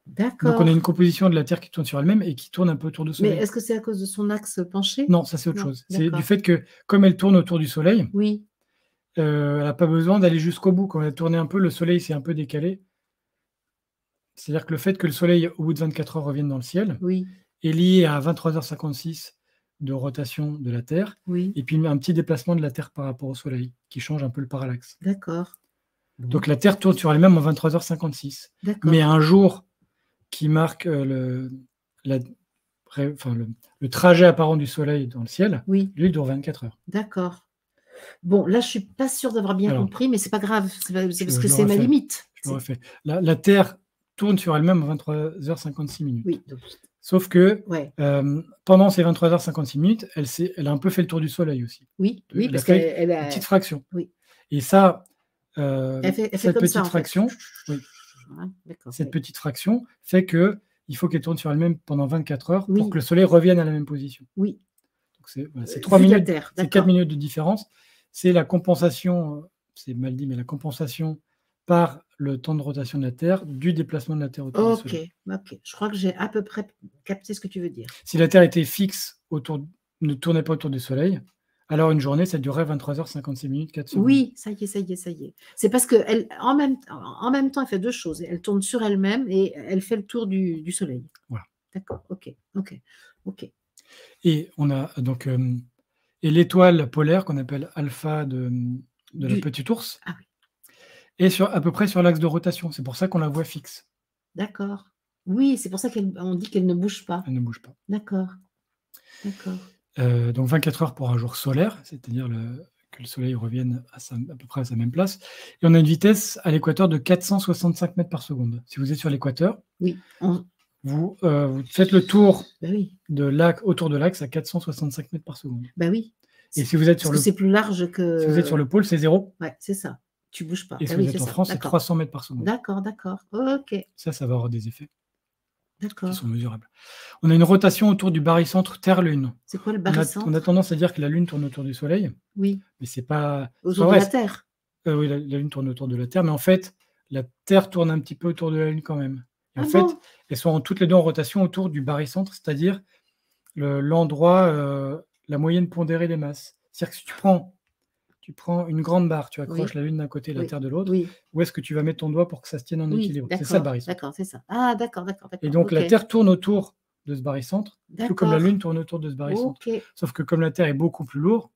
D'accord. Donc, on a une composition de la Terre qui tourne sur elle-même et qui tourne un peu autour du Soleil. Mais est-ce que c'est à cause de son axe penché? Non, ça c'est autre chose. C'est du fait que, comme elle tourne autour du Soleil, oui. Elle n'a pas besoin d'aller jusqu'au bout. Quand elle a tourné un peu, le Soleil s'est un peu décalé. C'est-à-dire que le fait que le Soleil, au bout de 24 heures, revienne dans le ciel, est lié à 23h56 de rotation de la Terre, et puis un petit déplacement de la Terre par rapport au Soleil, qui change un peu le parallaxe. D'accord. Donc la Terre tourne sur elle-même en 23h56. Mais un jour qui marque le trajet apparent du Soleil dans le ciel, lui, il dure 24 heures. D'accord. Bon, là, je ne suis pas sûre d'avoir bien compris, mais ce n'est pas grave, c'est parce que c'est ma limite. Je le refais. La Terre tourne sur elle-même en 23h56 minutes. Oui. Sauf que pendant ces 23h56 minutes, elle a un peu fait le tour du Soleil aussi. Oui, parce qu'elle a une petite fraction. Oui. Et ça, cette petite fraction, cette petite fraction fait qu'il faut qu'elle tourne sur elle-même pendant 24 heures pour que le Soleil revienne à la même position. Oui. C'est 3 Vue de la minutes, Terre, c'est 4 d'accord. minutes de différence. C'est la compensation, c'est mal dit, mais la compensation par le temps de rotation de la Terre du déplacement de la Terre autour du Ok, Soleil. ok. Je crois que j'ai à peu près capté ce que tu veux dire. Si la Terre était fixe, ne tournait pas autour du Soleil, alors une journée, ça durerait 23h56 minutes 4 secondes. Oui, ça y est, ça y est, ça y est. C'est parce qu'en même temps, elle fait deux choses. Elle tourne sur elle-même et elle fait le tour du Soleil. Voilà. D'accord, ok, ok, ok. Et on a donc et l'étoile polaire qu'on appelle alpha de la petite ours Ah oui, est à peu près sur l'axe de rotation. C'est pour ça qu'on la voit fixe. d'accord. Oui, c'est pour ça qu'on dit qu'elle ne bouge pas. Elle ne bouge pas. D'accord, d'accord. Donc 24 heures pour un jour solaire, c'est-à-dire que le Soleil revienne à peu près à sa même place. Et on a une vitesse à l'équateur de 465 mètres par seconde. Si vous êtes sur l'équateur, Oui, vous faites le tour ben oui, autour de l'axe à 465 mètres par seconde. ben oui. Et si vous êtes Parce que c'est plus large si vous êtes sur que. le pôle, c'est 0. Ouais, c'est ça. Tu bouges pas. Et si Ben vous oui, êtes c'est en ça. France, c'est D'accord. 300 mètres par seconde. D'accord, d'accord. Ok, Ça va avoir des effets qui d'accord. sont mesurables. On a une rotation autour du barycentre Terre-Lune. C'est quoi le On barycentre? a tendance à dire que la Lune tourne autour du Soleil, Oui, mais c'est pas autour de vrai. la Terre. Oui, la Lune tourne autour de la Terre, mais en fait, la Terre tourne un petit peu autour de la Lune quand même. Et Ah en fait, bon? elles sont toutes les deux en rotation autour du barycentre, c'est-à-dire l'endroit, la moyenne pondérée des masses. C'est-à-dire que si tu prends une grande barre, tu accroches Oui, la Lune d'un côté et la oui, Terre de l'autre, oui, où est-ce que tu vas mettre ton doigt pour que ça se tienne en oui, équilibre? C'est ça le d'accord, barycentre. d'accord, c'est ça. Ah, d'accord, d'accord, Et d'accord. donc la Ok, Terre tourne autour de ce barycentre, tout comme la d'accord. Lune tourne autour de ce barycentre. Ok, Sauf que comme la Terre est beaucoup plus lourde,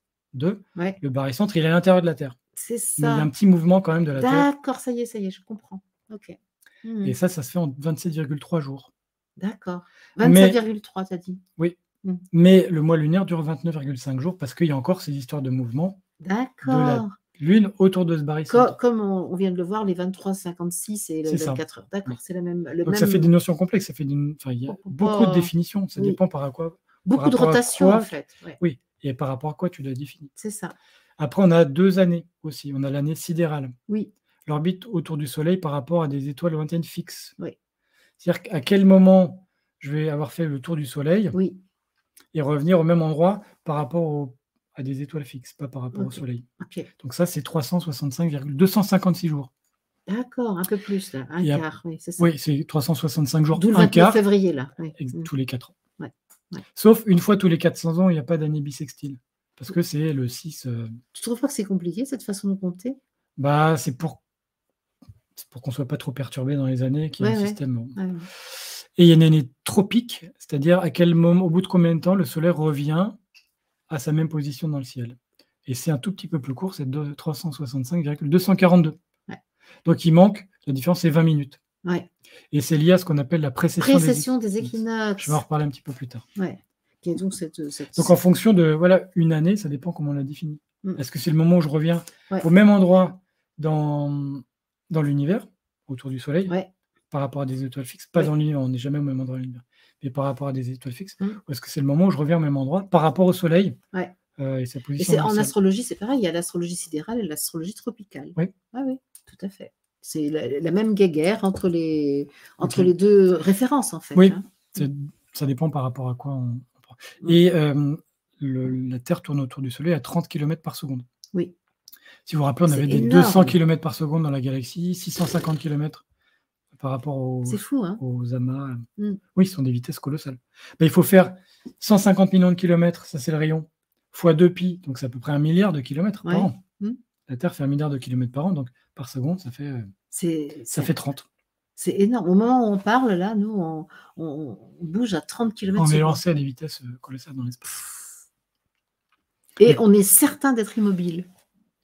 ouais, le barycentre, il est à l'intérieur de la Terre. c'est Mais il y a un ça. petit mouvement quand même de la Terre. D'accord, ça y est, je comprends. Ok. Et ça se fait en 27,3 jours. D'accord. Mais 27,3, t'as dit. oui, Hmm. mais le mois lunaire dure 29,5 jours parce qu'il y a encore ces histoires de mouvement de la D'accord. Lune autour de ce barycentre. Comme on vient de le voir, les 23,56 et le C'est ça. 24 heures. D'accord, Oui. c'est le Donc ça fait même. des notions complexes, il y a beaucoup de définitions, ça Oui. dépend par Beaucoup de rapport à rotation, quoi, en fait. Ouais, oui, et par rapport à quoi tu l'as défini. c'est ça. Après, on a 2 années aussi. On a l'année sidérale, Oui, l'orbite autour du Soleil par rapport à des étoiles lointaines fixes. oui, C'est-à-dire qu'à quel moment je vais avoir fait le tour du Soleil oui. et revenir au même endroit par rapport à des étoiles fixes, pas par rapport au Ok, Soleil. ok. Donc ça, c'est 256 jours. D'accord, un peu plus, là. Un Et quart, oui, c'est ça. Oui, c'est 365 jours, D'où le un 29 quart, février, là. Oui. tous les 4 ans. Ouais, ouais. Sauf une fois tous les 400 ans, il n'y a pas d'année bissextile. Parce que c'est le 6. Tu trouves pas que c'est compliqué, cette façon de compter? C'est pour qu'on ne soit pas trop perturbé dans les années, qu'il y ait un Ouais, ouais. système. Ouais. Et il y a une année tropique, c'est-à-dire à quel moment, au bout de combien de temps, le Soleil revient à sa même position dans le ciel. Et c'est un tout petit peu plus court, c'est 365,242. Ouais. Donc il manque, la différence c'est 20 minutes. Ouais. Et c'est lié à ce qu'on appelle la précession des équinoxes. Je vais en reparler un petit peu plus tard. Ouais. Qui est donc Donc en fonction de une année, ça dépend comment on la définit. Est-ce que c'est le moment où je reviens au même endroit dans l'univers, autour du Soleil, par rapport à des étoiles fixes? Pas dans l'univers, on n'est jamais au même endroit dans l'univers, mais par rapport à des étoiles fixes. Ou est-ce que c'est le moment où je reviens au même endroit par rapport au Soleil et sa position dans le ciel? En astrologie, c'est pareil, il y a l'astrologie sidérale et l'astrologie tropicale. Oui. Ah oui, tout à fait. C'est la même guéguerre entre les deux références, en fait. Oui, hein. ça dépend par rapport à quoi on prend. Et la Terre tourne autour du Soleil à 30 km par seconde. Oui. Si vous vous rappelez, on avait des 200 km par seconde dans la galaxie, 650 km par rapport aux amas. Oui, ce sont des vitesses colossales. Il faut faire 150 millions de kilomètres, ça c'est le rayon, fois 2π, donc c'est à peu près 1 milliard de kilomètres par an. La Terre fait 1 milliard de kilomètres par an, donc par seconde, ça fait 30. C'est énorme. Au moment où on parle, là, nous, on bouge à 30 km/s. On est lancé à des vitesses colossales dans l'espace. Et on est certain d'être immobile.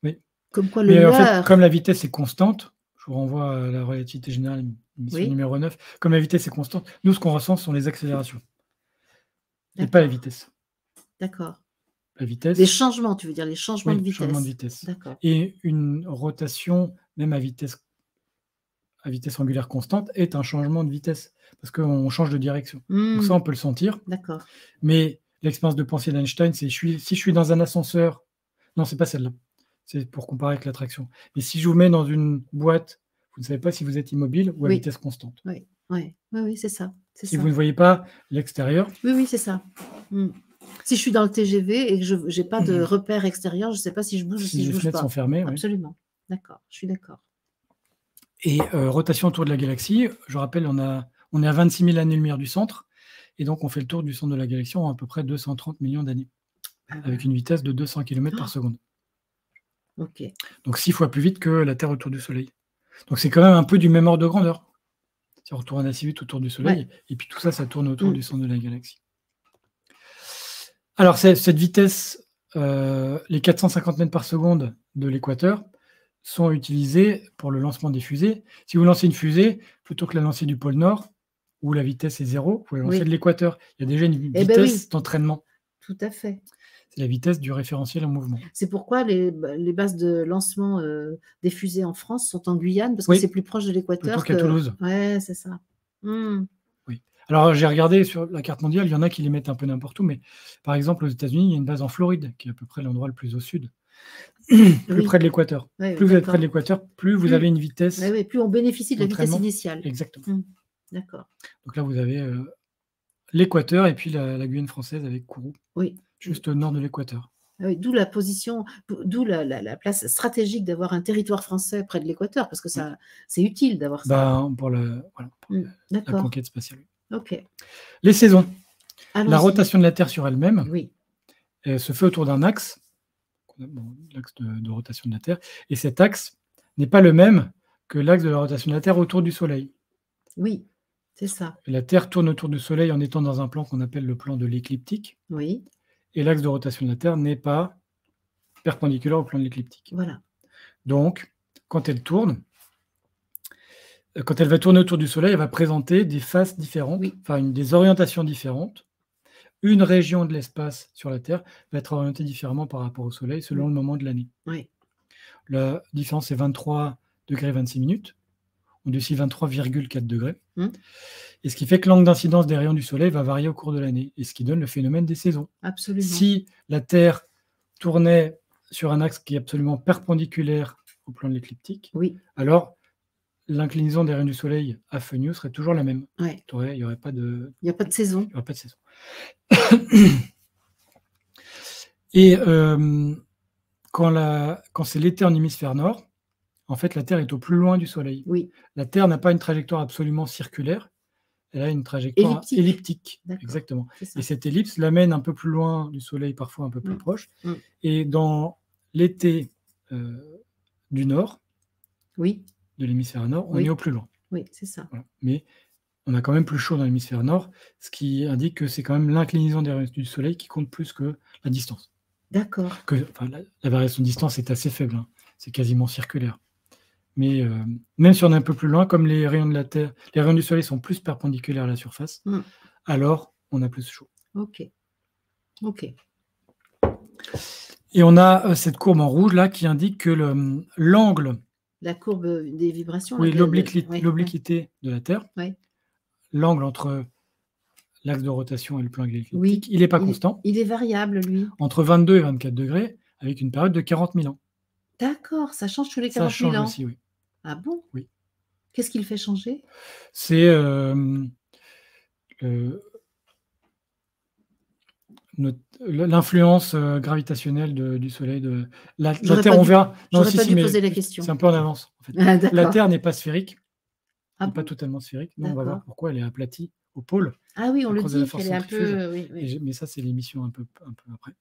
Oui. Comme quoi Mais en fait, comme la vitesse est constante, je vous renvoie à la relativité générale, émission numéro 9, comme la vitesse est constante, nous, ce qu'on ressent, ce sont les accélérations. Et pas la vitesse. D'accord. La vitesse. Les changements, tu veux dire, les changements de vitesse. Changements de vitesse. D'accord. Et une rotation, même à vitesse angulaire constante, est un changement de vitesse, parce qu'on change de direction. Donc ça, on peut le sentir. D'accord. Mais l'expérience de pensée d'Einstein, c'est si je suis dans un ascenseur, non, c'est pas celle-là. C'est pour comparer avec l'attraction. Mais si je vous mets dans une boîte, vous ne savez pas si vous êtes immobile ou à vitesse constante. Oui, c'est ça. Si vous ne voyez pas l'extérieur. Oui, c'est ça. Si je suis dans le TGV et que je n'ai pas de repère extérieur, je ne sais pas si je bouge ou Si si je les ne bouge fenêtres pas. sont fermées, oui. Absolument. D'accord, je suis d'accord. Et rotation autour de la galaxie, je rappelle, on est à 26 000 années-lumière du centre, et donc on fait le tour du centre de la galaxie en à peu près 230 millions d'années, avec une vitesse de 200 km par seconde. Ok. Donc 6 fois plus vite que la Terre autour du Soleil. Donc c'est quand même un peu du même ordre de grandeur. Si on retourne assez vite autour du Soleil, et puis tout ça, ça tourne autour du centre de la galaxie. Alors cette vitesse, les 450 mètres par seconde de l'équateur, sont utilisés pour le lancement des fusées. Si vous lancez une fusée, plutôt que la lancer du pôle Nord, où la vitesse est 0, vous pouvez lancer de l'équateur. Il y a déjà une vitesse d'entraînement. Tout à fait. C'est la vitesse du référentiel en mouvement. C'est pourquoi les bases de lancement des fusées en France sont en Guyane, parce que c'est plus proche de l'équateur. Plutôt qu'à Toulouse. Ouais, c'est ça. Oui. Alors, j'ai regardé sur la carte mondiale, il y en a qui les mettent un peu n'importe où, mais par exemple, aux États-Unis, il y a une base en Floride, qui est à peu près l'endroit le plus au sud. Plus près de l'équateur. Plus vous êtes près de l'équateur, plus vous avez une vitesse. Plus on bénéficie de la vitesse initiale. Exactement. D'accord. Donc là, vous avez l'équateur et puis la Guyane française avec Kourou. Oui. Juste au nord de l'équateur. Oui, d'où la position, d'où la place stratégique d'avoir un territoire français près de l'équateur, parce que c'est utile d'avoir ça. Pour la conquête spatiale. Ok. Les saisons. La rotation de la Terre sur elle-même se fait autour d'un axe, l'axe de rotation de la Terre, et cet axe n'est pas le même que l'axe de la rotation de la Terre autour du Soleil. Oui, c'est ça. La Terre tourne autour du Soleil en étant dans un plan qu'on appelle le plan de l'écliptique. Oui. Et l'axe de rotation de la Terre n'est pas perpendiculaire au plan de l'écliptique. Voilà. Donc, quand elle tourne, quand elle va tourner autour du Soleil, elle va présenter des faces différentes, des orientations différentes. Une région de l'espace sur la Terre va être orientée différemment par rapport au Soleil selon le moment de l'année. Oui. La différence est 23 degrés 26 minutes, ou d'ici 23,4 degrés. Et ce qui fait que l'angle d'incidence des rayons du Soleil va varier au cours de l'année, et ce qui donne le phénomène des saisons. Absolument. Si la Terre tournait sur un axe qui est absolument perpendiculaire au plan de l'écliptique, alors l'inclinaison des rayons du Soleil à feu nu serait toujours la même. Il n'y aurait pas de... Il n'y a pas de saison. Il n'y aurait pas de saison. Et quand c'est l'été en hémisphère nord, en fait, la Terre est au plus loin du Soleil. Oui. La Terre n'a pas une trajectoire absolument circulaire, elle a une trajectoire elliptique. Exactement. Et cette ellipse l'amène un peu plus loin du Soleil, parfois un peu plus proche. Et dans l'été du nord, de l'hémisphère nord, on est au plus loin. Oui, c'est ça. Voilà. Mais on a quand même plus chaud dans l'hémisphère nord, ce qui indique que c'est quand même l'inclinaison des rayons du Soleil qui compte plus que la distance. D'accord. La variation de distance est assez faible, c'est quasiment circulaire. Mais même si on est un peu plus loin, comme les rayons de la Terre, les rayons du Soleil sont plus perpendiculaires à la surface, alors on a plus chaud. Ok. Et on a cette courbe en rouge là qui indique que l'angle... La courbe des vibrations. Oui, l'obliquité de la Terre, l'angle entre l'axe de rotation et le plan écliptique, il n'est pas constant. Il est variable, lui. Entre 22 et 24 degrés, avec une période de 40 000 ans. D'accord, ça change tous les 40 000 ans. Ça change aussi, oui. Ah bon? Oui. Qu'est-ce qui le fait changer? C'est l'influence gravitationnelle du Soleil. La Terre, on verra. J'aurais pas dû poser la question. C'est un peu en avance. En fait. La Terre n'est pas sphérique. Elle n'est pas totalement sphérique. Nous, on va voir pourquoi elle est aplatie au pôle. Ah oui, on le dit qu'elle est un peu... Mais ça, c'est l'émission un peu après.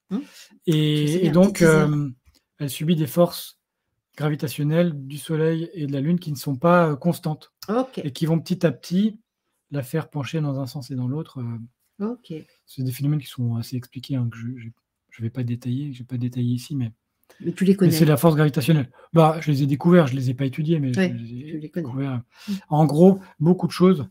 Et donc, elle subit des forces gravitationnelles du Soleil et de la Lune qui ne sont pas constantes et qui vont petit à petit la faire pencher dans un sens et dans l'autre. C'est des phénomènes qui sont assez expliqués, que je ne vais pas détailler, ici, mais tu les connais. C'est la force gravitationnelle. Je les ai découverts, je ne les ai pas étudiés, mais je les ai découverts. En gros, beaucoup de choses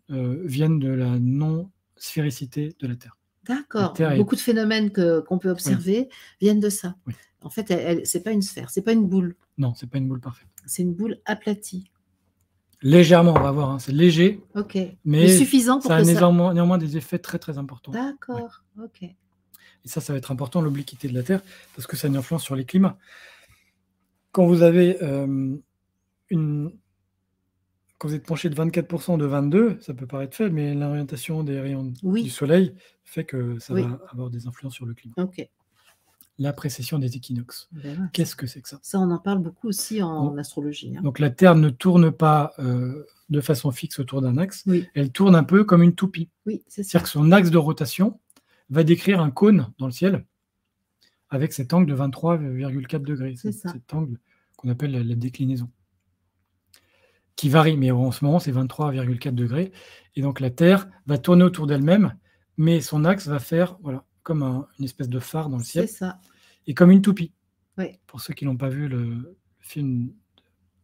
viennent de la non-sphéricité de la Terre. D'accord. Beaucoup de phénomènes qu'on peut observer viennent de ça. Oui. En fait, ce n'est pas une sphère, ce n'est pas une boule. Non, ce n'est pas une boule parfaite. C'est une boule aplatie. Légèrement, on va voir. C'est léger, mais suffisant pour ça a néanmoins des effets très très importants. D'accord, Et ça va être important, l'obliquité de la Terre, parce que ça a une influence sur les climats. Quand vous avez quand vous êtes penché de 24% de 22, ça peut paraître faible, mais l'orientation des rayons Oui. du soleil fait que ça Oui. va avoir des influences sur le climat. Ok. La précession des équinoxes. Ben ouais, Qu'est-ce que c'est que ça? Ça, on en parle beaucoup aussi en Bon. astrologie. Hein. Donc la Terre ne tourne pas de façon fixe autour d'un axe, Oui. elle tourne un peu comme une toupie. Oui, c'est ça. C'est-à-dire que son axe de rotation va décrire un cône dans le ciel avec cet angle de 23,4 degrés. C'est ça. Cet angle qu'on appelle la déclinaison, qui varie, mais en ce moment c'est 23,4 degrés. Et donc la Terre va tourner autour d'elle-même, mais son axe va faire comme une espèce de phare dans le ciel. C'est ça. Et comme une toupie. Oui. Pour ceux qui n'ont pas vu le film de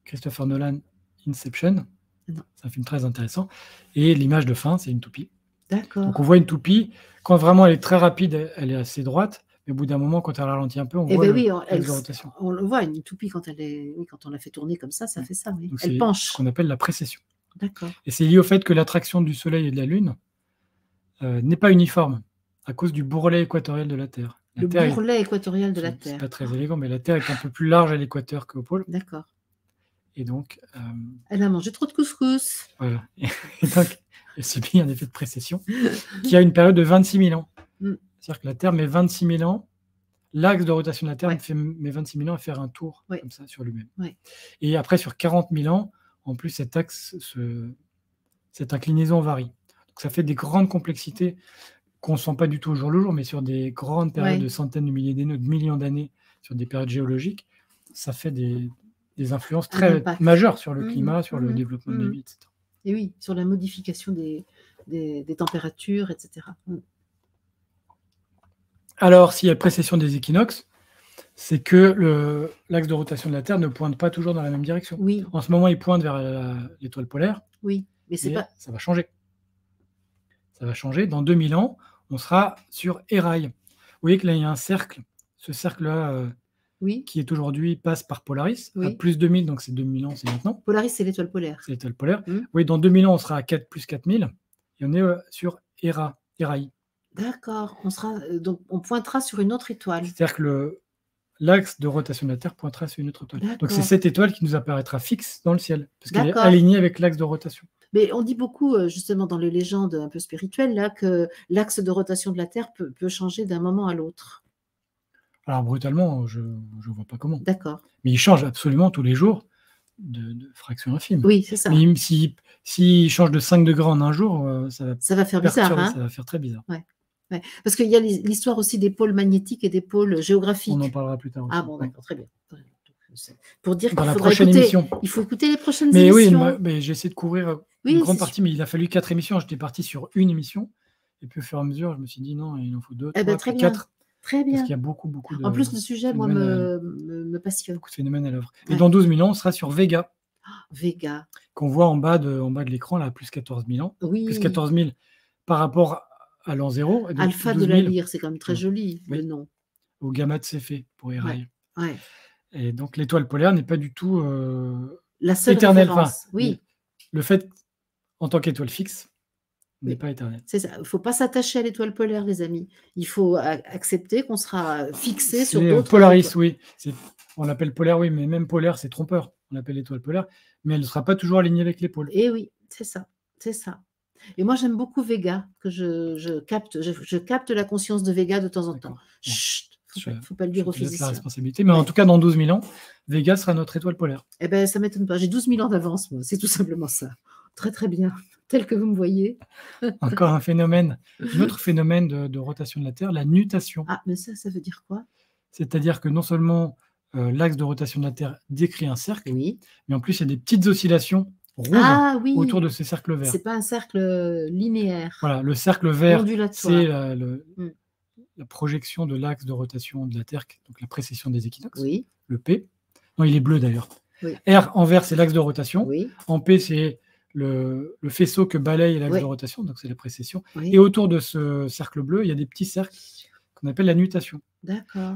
Christopher Nolan, Inception, c'est un film très intéressant. Et l'image de fin, c'est une toupie. D'accord. Donc on voit une toupie, quand vraiment elle est très rapide, elle est assez droite, mais au bout d'un moment, quand elle ralentit un peu, on voit l'axe de rotation. On le voit, une toupie, quand on la fait tourner comme ça, ça fait ça, oui. Donc Elle penche. C'est ce qu'on appelle la précession. D'accord. Et c'est lié au fait que l'attraction du Soleil et de la Lune n'est pas uniforme, à cause du bourrelet équatorial de la Terre. Le bourrelet équatorial de la Terre. C'est pas très élégant, mais la Terre est un peu plus large à l'équateur qu'au pôle. D'accord. Et donc... elle a mangé trop de couscous. Voilà. Et donc, elle subit un effet de précession qui a une période de 26 000 ans. C'est-à-dire que la Terre met 26 000 ans, l'axe de rotation de la Terre met 26 000 ans à faire un tour comme ça sur lui-même. Ouais. Et après, sur 40 000 ans, en plus, cet axe, cette inclinaison varie. Donc ça fait des grandes complexités qu'on ne sent pas du tout au jour le jour, mais sur des grandes périodes de centaines de milliers d'années, de millions d'années, sur des périodes géologiques, ça fait des influences très majeures sur le climat, sur le développement de la vie, etc. Et oui, sur la modification des températures, etc. Alors, s'il y a précession des équinoxes, c'est que l'axe de rotation de la Terre ne pointe pas toujours dans la même direction. Oui. En ce moment, il pointe vers l'étoile polaire. Oui, mais ça va changer. Ça va changer. Dans 2000 ans, on sera sur Eraille. Vous voyez que là, il y a un cercle. Ce cercle-là, qui est aujourd'hui, passe par Polaris, à plus 2000, donc c'est 2000 ans, c'est maintenant. Polaris, c'est l'étoile polaire. C'est l'étoile polaire. Oui, dans 2000 ans, on sera à 4 plus 4000, et on est sur Eraille. D'accord. Donc, on pointera sur une autre étoile. C'est-à-dire que l'axe de rotation de la Terre pointera sur une autre étoile. Donc, c'est cette étoile qui nous apparaîtra fixe dans le ciel, parce qu'elle est alignée avec l'axe de rotation. Mais on dit beaucoup, justement, dans les légendes un peu spirituelles, là, que l'axe de rotation de la Terre peut changer d'un moment à l'autre. Alors, brutalement, je ne vois pas comment. D'accord. Mais il change absolument tous les jours de fraction infime. Oui, c'est ça. Mais s'il change de 5 degrés en un jour, ça va faire bizarre. Hein, ça va faire très bizarre. Ouais. Parce qu'il y a l'histoire aussi des pôles magnétiques et des pôles géographiques. On en parlera plus tard aussi. Ah bon, d'accord, très bien. Pour dire qu'il faut écouter les prochaines émissions. Oui, mais j'ai essayé de couvrir une grande partie, mais il a fallu 4 émissions. J'étais parti sur une émission, et puis au fur et à mesure, je me suis dit non, il en faut 2, 3, 4. Très bien. Parce qu'il y a beaucoup de... En plus, le sujet, moi, me passionne. Beaucoup de phénomènes à l'œuvre. Et dans 12 000 ans, on sera sur Vega. Vega. Qu'on voit en bas de l'écran, là, plus 14 000 ans. Oui. Plus 14 000 par rapport à l'an 0. Alpha de la Lyre, c'est quand même très joli, le nom. Ou Gamma de Céphée, pour Eraille. Ouais. Et donc, l'étoile polaire n'est pas du tout la seule éternelle. Référence. Oui. Le fait, en tant qu'étoile fixe, n'est pas éternel. C'est ça. Il ne faut pas s'attacher à l'étoile polaire, les amis. Il faut accepter qu'on sera fixé sur d'autres. Polaris, oui. On l'appelle polaire, oui, mais même polaire, c'est trompeur. On l'appelle l'étoile polaire, mais elle ne sera pas toujours alignée avec les pôles. Et oui, c'est ça. C'est ça. Et moi, j'aime beaucoup Vega, que je capte la conscience de Vega de temps en temps. Chut, il ne faut pas le dire aux physiciens. La responsabilité, mais en tout cas, dans 12 000 ans, Vega sera notre étoile polaire. Eh bien, ça ne m'étonne pas. J'ai 12 000 ans d'avance, moi. C'est tout simplement ça. Très, très bien. Tel que vous me voyez. Encore un autre phénomène de rotation de la Terre, la nutation. Ah, mais ça veut dire quoi? C'est-à-dire que non seulement l'axe de rotation de la Terre décrit un cercle, mais en plus, il y a des petites oscillations rouges autour de ce cercle vert. Ce n'est pas un cercle linéaire. Voilà, le cercle vert, c'est la projection de l'axe de rotation de la Terre, donc la précession des équinoxes, le P. Non, il est bleu d'ailleurs. R en vert, c'est l'axe de rotation. En P, c'est le faisceau que balaye l'axe de rotation, donc c'est la précession. Et autour de ce cercle bleu, il y a des petits cercles qu'on appelle la nutation,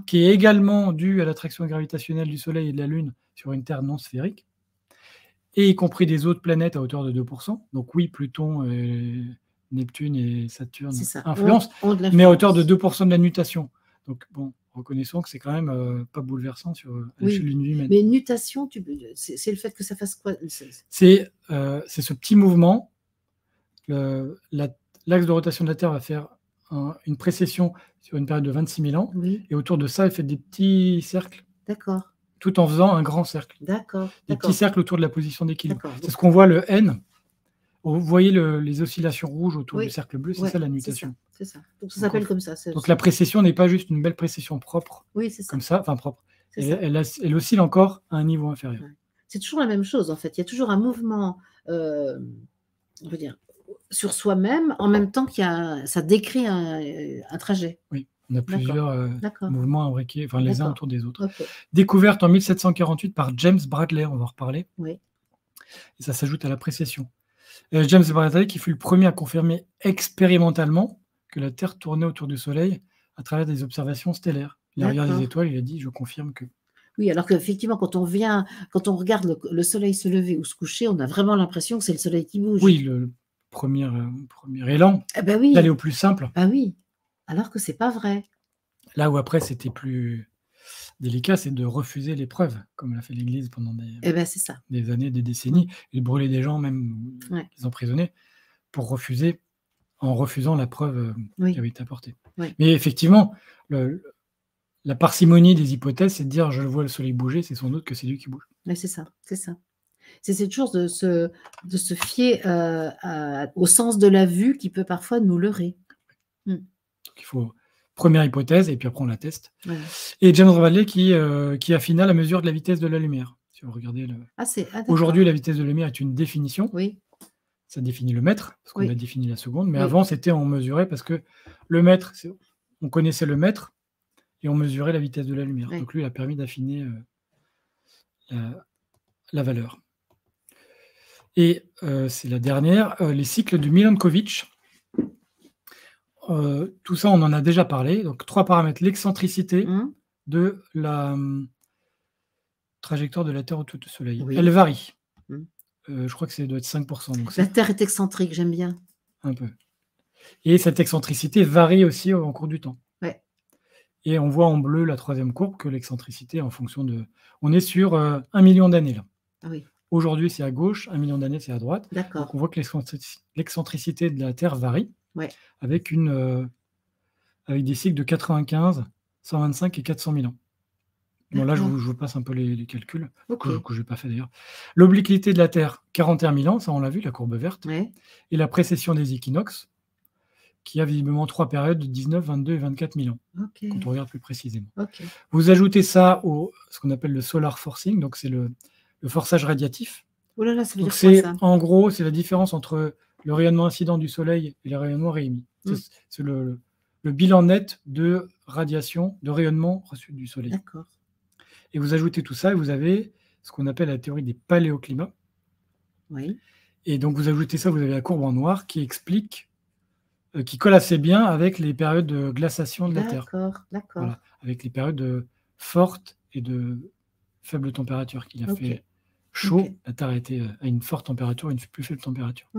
qui est également due à l'attraction gravitationnelle du Soleil et de la Lune sur une Terre non sphérique, et y compris des autres planètes à hauteur de 2%. Donc oui, Pluton, Neptune et Saturne influencent, mais à hauteur de 2% de la nutation. Donc bon, reconnaissons que c'est quand même pas bouleversant à Oui. l'échelle d'une vie humaine. Mais une mutation, c'est le fait que ça fasse quoi? C'est ce petit mouvement. L'axe de rotation de la Terre va faire une précession sur une période de 26 000 ans, Oui, et autour de ça, elle fait des petits cercles, d'accord, tout en faisant un grand cercle. d'accord, Des petits cercles autour de la position d'équilibre. d'accord. C'est ce qu'on voit, le N. Vous voyez les oscillations rouges autour Oui, du cercle bleu, c'est ouais, ça la c'est nutation. ça, c'est ça. Donc ça s'appelle comme ça. Donc la précession n'est pas juste une belle précession propre, Oui, c'est ça. comme ça, enfin propre. C'est ça. Elle oscille encore à un niveau inférieur. Ouais. C'est toujours la même chose en fait. Il y a toujours un mouvement, on veut dire, sur soi-même, en même temps ça décrit un trajet. Oui, on a D'accord, plusieurs d'accord, mouvements imbriqués, enfin les uns d'accord. autour des autres. Ok, Découverte en 1748 par James Bradley, on va en reparler, oui, et ça s'ajoute à la précession. James Bradley qui fut le premier à confirmer expérimentalement que la Terre tournait autour du Soleil à travers des observations stellaires. Il a regardé les d'accord. étoiles, il a dit: je confirme que. Oui, alors qu'effectivement, quand on regarde le soleil se lever ou se coucher, on a vraiment l'impression que c'est le soleil qui bouge. Oui, le premier élan Eh ben d'aller oui, au plus simple. ah oui, alors que c'est pas vrai. Là où après c'était plus délicat, c'est de refuser l'épreuve, comme l'a fait l'Église pendant Eh ben c'est ça. des années, des décennies, et de brûler des gens, même Ouais. les emprisonner, en refusant la preuve Oui. qui avait été apportée. Oui. Mais effectivement, la parcimonie des hypothèses, c'est de dire: je vois le soleil bouger, c'est sans doute que c'est lui qui bouge. Mais c'est ça, c'est ça. C'est cette chose de se fier au sens de la vue qui peut parfois nous leurrer. Donc il faut première hypothèse, et puis après on la teste. Voilà. Et James Bradley qui affina la mesure de la vitesse de la lumière. Si vous regardez aujourd'hui, la vitesse de la lumière est une définition. Oui. Ça définit le mètre, parce qu'on Oui. a défini la seconde, mais Oui. avant c'était on mesurait, parce que le mètre, on connaissait le mètre et on mesurait la vitesse de la lumière. Oui. Donc lui, il a permis d'affiner la valeur. Et c'est la dernière, les cycles de Milankovitch. Tout ça, on en a déjà parlé. Donc 3 paramètres: l'excentricité de la trajectoire de la Terre autour du Soleil. Oui. Elle varie. Je crois que ça doit être 5%. Donc la Terre est excentrique, j'aime bien. Un peu. Et cette excentricité varie aussi en cours du temps. Ouais. Et on voit en bleu la troisième courbe que l'excentricité, en fonction de... On est sur 1 million d'années là. Ah oui. Aujourd'hui, c'est à gauche, 1 million d'années, c'est à droite. D'accord. Donc on voit que l'excentricité de la Terre varie, ouais. avec des cycles de 95, 125 et 400 000 ans. Bon, là, je vous passe un peu les calculs, que je n'ai pas fait d'ailleurs. L'obliquité de la Terre, 41 000 ans, ça on l'a vu, la courbe verte. Ouais. Et la précession des équinoxes, qui a visiblement 3 périodes de 19, 22 et 24 000 ans, quand on regarde plus précisément. Vous ajoutez ça ce qu'on appelle le solar forcing, donc c'est le forçage radiatif. Oh là là, ça veut donc dire quoi, ça ? En gros, c'est la différence entre le rayonnement incident du Soleil et le rayonnement réémis. C'est le bilan net de radiation, de rayonnement reçu du Soleil. D'accord. Et vous ajoutez tout ça et vous avez ce qu'on appelle la théorie des paléoclimats. Oui. Et donc vous ajoutez ça, vous avez la courbe en noir qui explique, qui colle assez bien avec les périodes de glaciation de la Terre. D'accord. Voilà, avec les périodes fortes et de faible température, qu'il a fait chaud. La Terre a été à une forte température, une plus faible température.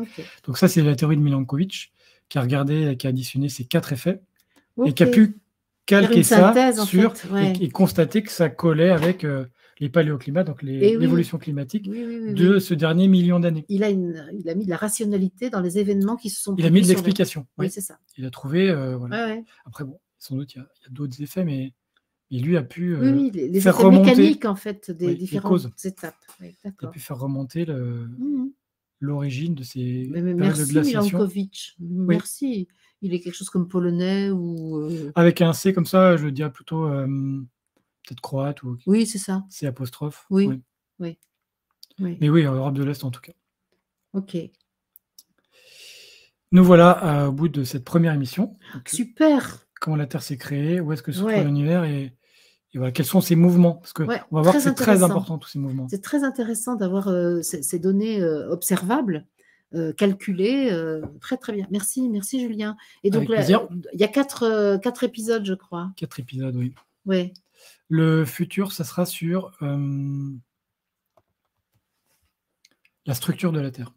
Donc ça, c'est la théorie de Milankovitch, qui a regardé, qui a additionné ces 4 effets, et qui a pu calquer ça sur et constater que ça collait avec les paléoclimats, donc l'évolution climatique de ce dernier million d'années. Il a mis de la rationalité dans les événements qui se sont produits. Il a mis de l'explication. Oui, c'est ça. Il a trouvé... Ouais. Après, bon, sans doute, il y a d'autres effets, mais lui a pu les faire effets remonter mécaniques, en fait, des différentes étapes. Il a pu faire remonter l'origine de ces périodes de glaciation. Merci, Milankovitch. Merci. Il est quelque chose comme polonais ou... Avec un C comme ça, je dirais plutôt peut-être croate ou... Oui, c'est ça. C apostrophe. Oui. Mais oui, en Europe de l'Est en tout cas. Ok. Nous voilà au bout de cette première émission. Donc, super. Comment la Terre s'est créée, où est-ce que se trouve l'univers et voilà, quels sont ces mouvements, parce qu'on va voir que c'est très important tous ces mouvements. C'est très intéressant d'avoir ces données observables. Calculé, très très bien. Merci Julien. Et donc il y a 4 épisodes, je crois. 4 épisodes, oui. Ouais. Le futur, ça sera sur la structure de la Terre.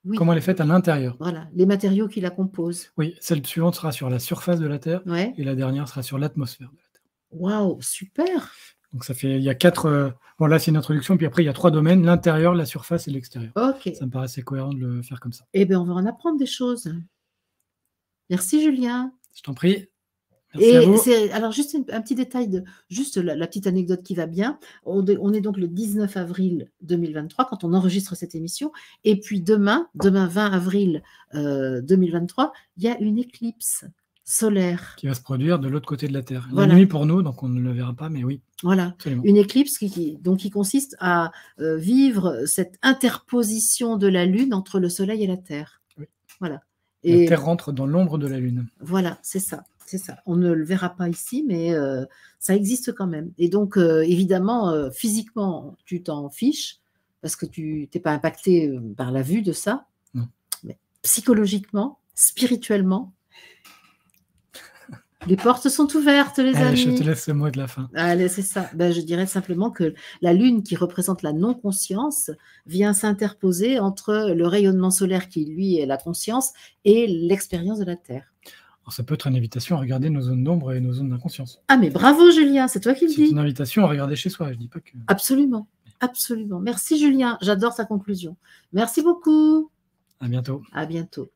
Oui. Comment elle est faite à l'intérieur. Voilà, les matériaux qui la composent. Oui, celle suivante sera sur la surface de la Terre, et la dernière sera sur l'atmosphère de la Terre. Waouh, super. Donc ça fait, il y a 4, bon là c'est une introduction, puis après il y a 3 domaines, l'intérieur, la surface et l'extérieur. Ok. Ça me paraissait cohérent de le faire comme ça. Eh bien, on va en apprendre des choses. Merci, Julien. Je t'en prie. Merci à vous. Alors, juste un petit détail, juste la petite anecdote qui va bien. On est donc le 19 avril 2023 quand on enregistre cette émission. Et puis demain 20 avril 2023, il y a une éclipse solaire. Qui va se produire de l'autre côté de la Terre. Voilà. La nuit pour nous, donc on ne le verra pas, mais oui. Voilà, absolument. Une éclipse qui consiste à vivre cette interposition de la Lune entre le Soleil et la Terre. Oui. Voilà. La Terre rentre dans l'ombre de la Lune. Voilà, c'est ça. C'est ça. On ne le verra pas ici, mais ça existe quand même. Et donc, évidemment, physiquement, tu t'en fiches parce que tu n'es pas impacté par la vue de ça. Non. Mais psychologiquement, spirituellement, les portes sont ouvertes, les amis. Je te laisse le mot de la fin. Allez, c'est ça. Je dirais simplement que la Lune, qui représente la non-conscience, vient s'interposer entre le rayonnement solaire qui, lui, est la conscience et l'expérience de la Terre. Alors, ça peut être une invitation à regarder nos zones d'ombre et nos zones d'inconscience. Ah, mais bravo, Julien, c'est toi qui le dis. C'est une invitation à regarder chez soi, je ne dis pas que... Absolument, absolument. Merci, Julien. J'adore ta conclusion. Merci beaucoup. À bientôt. À bientôt.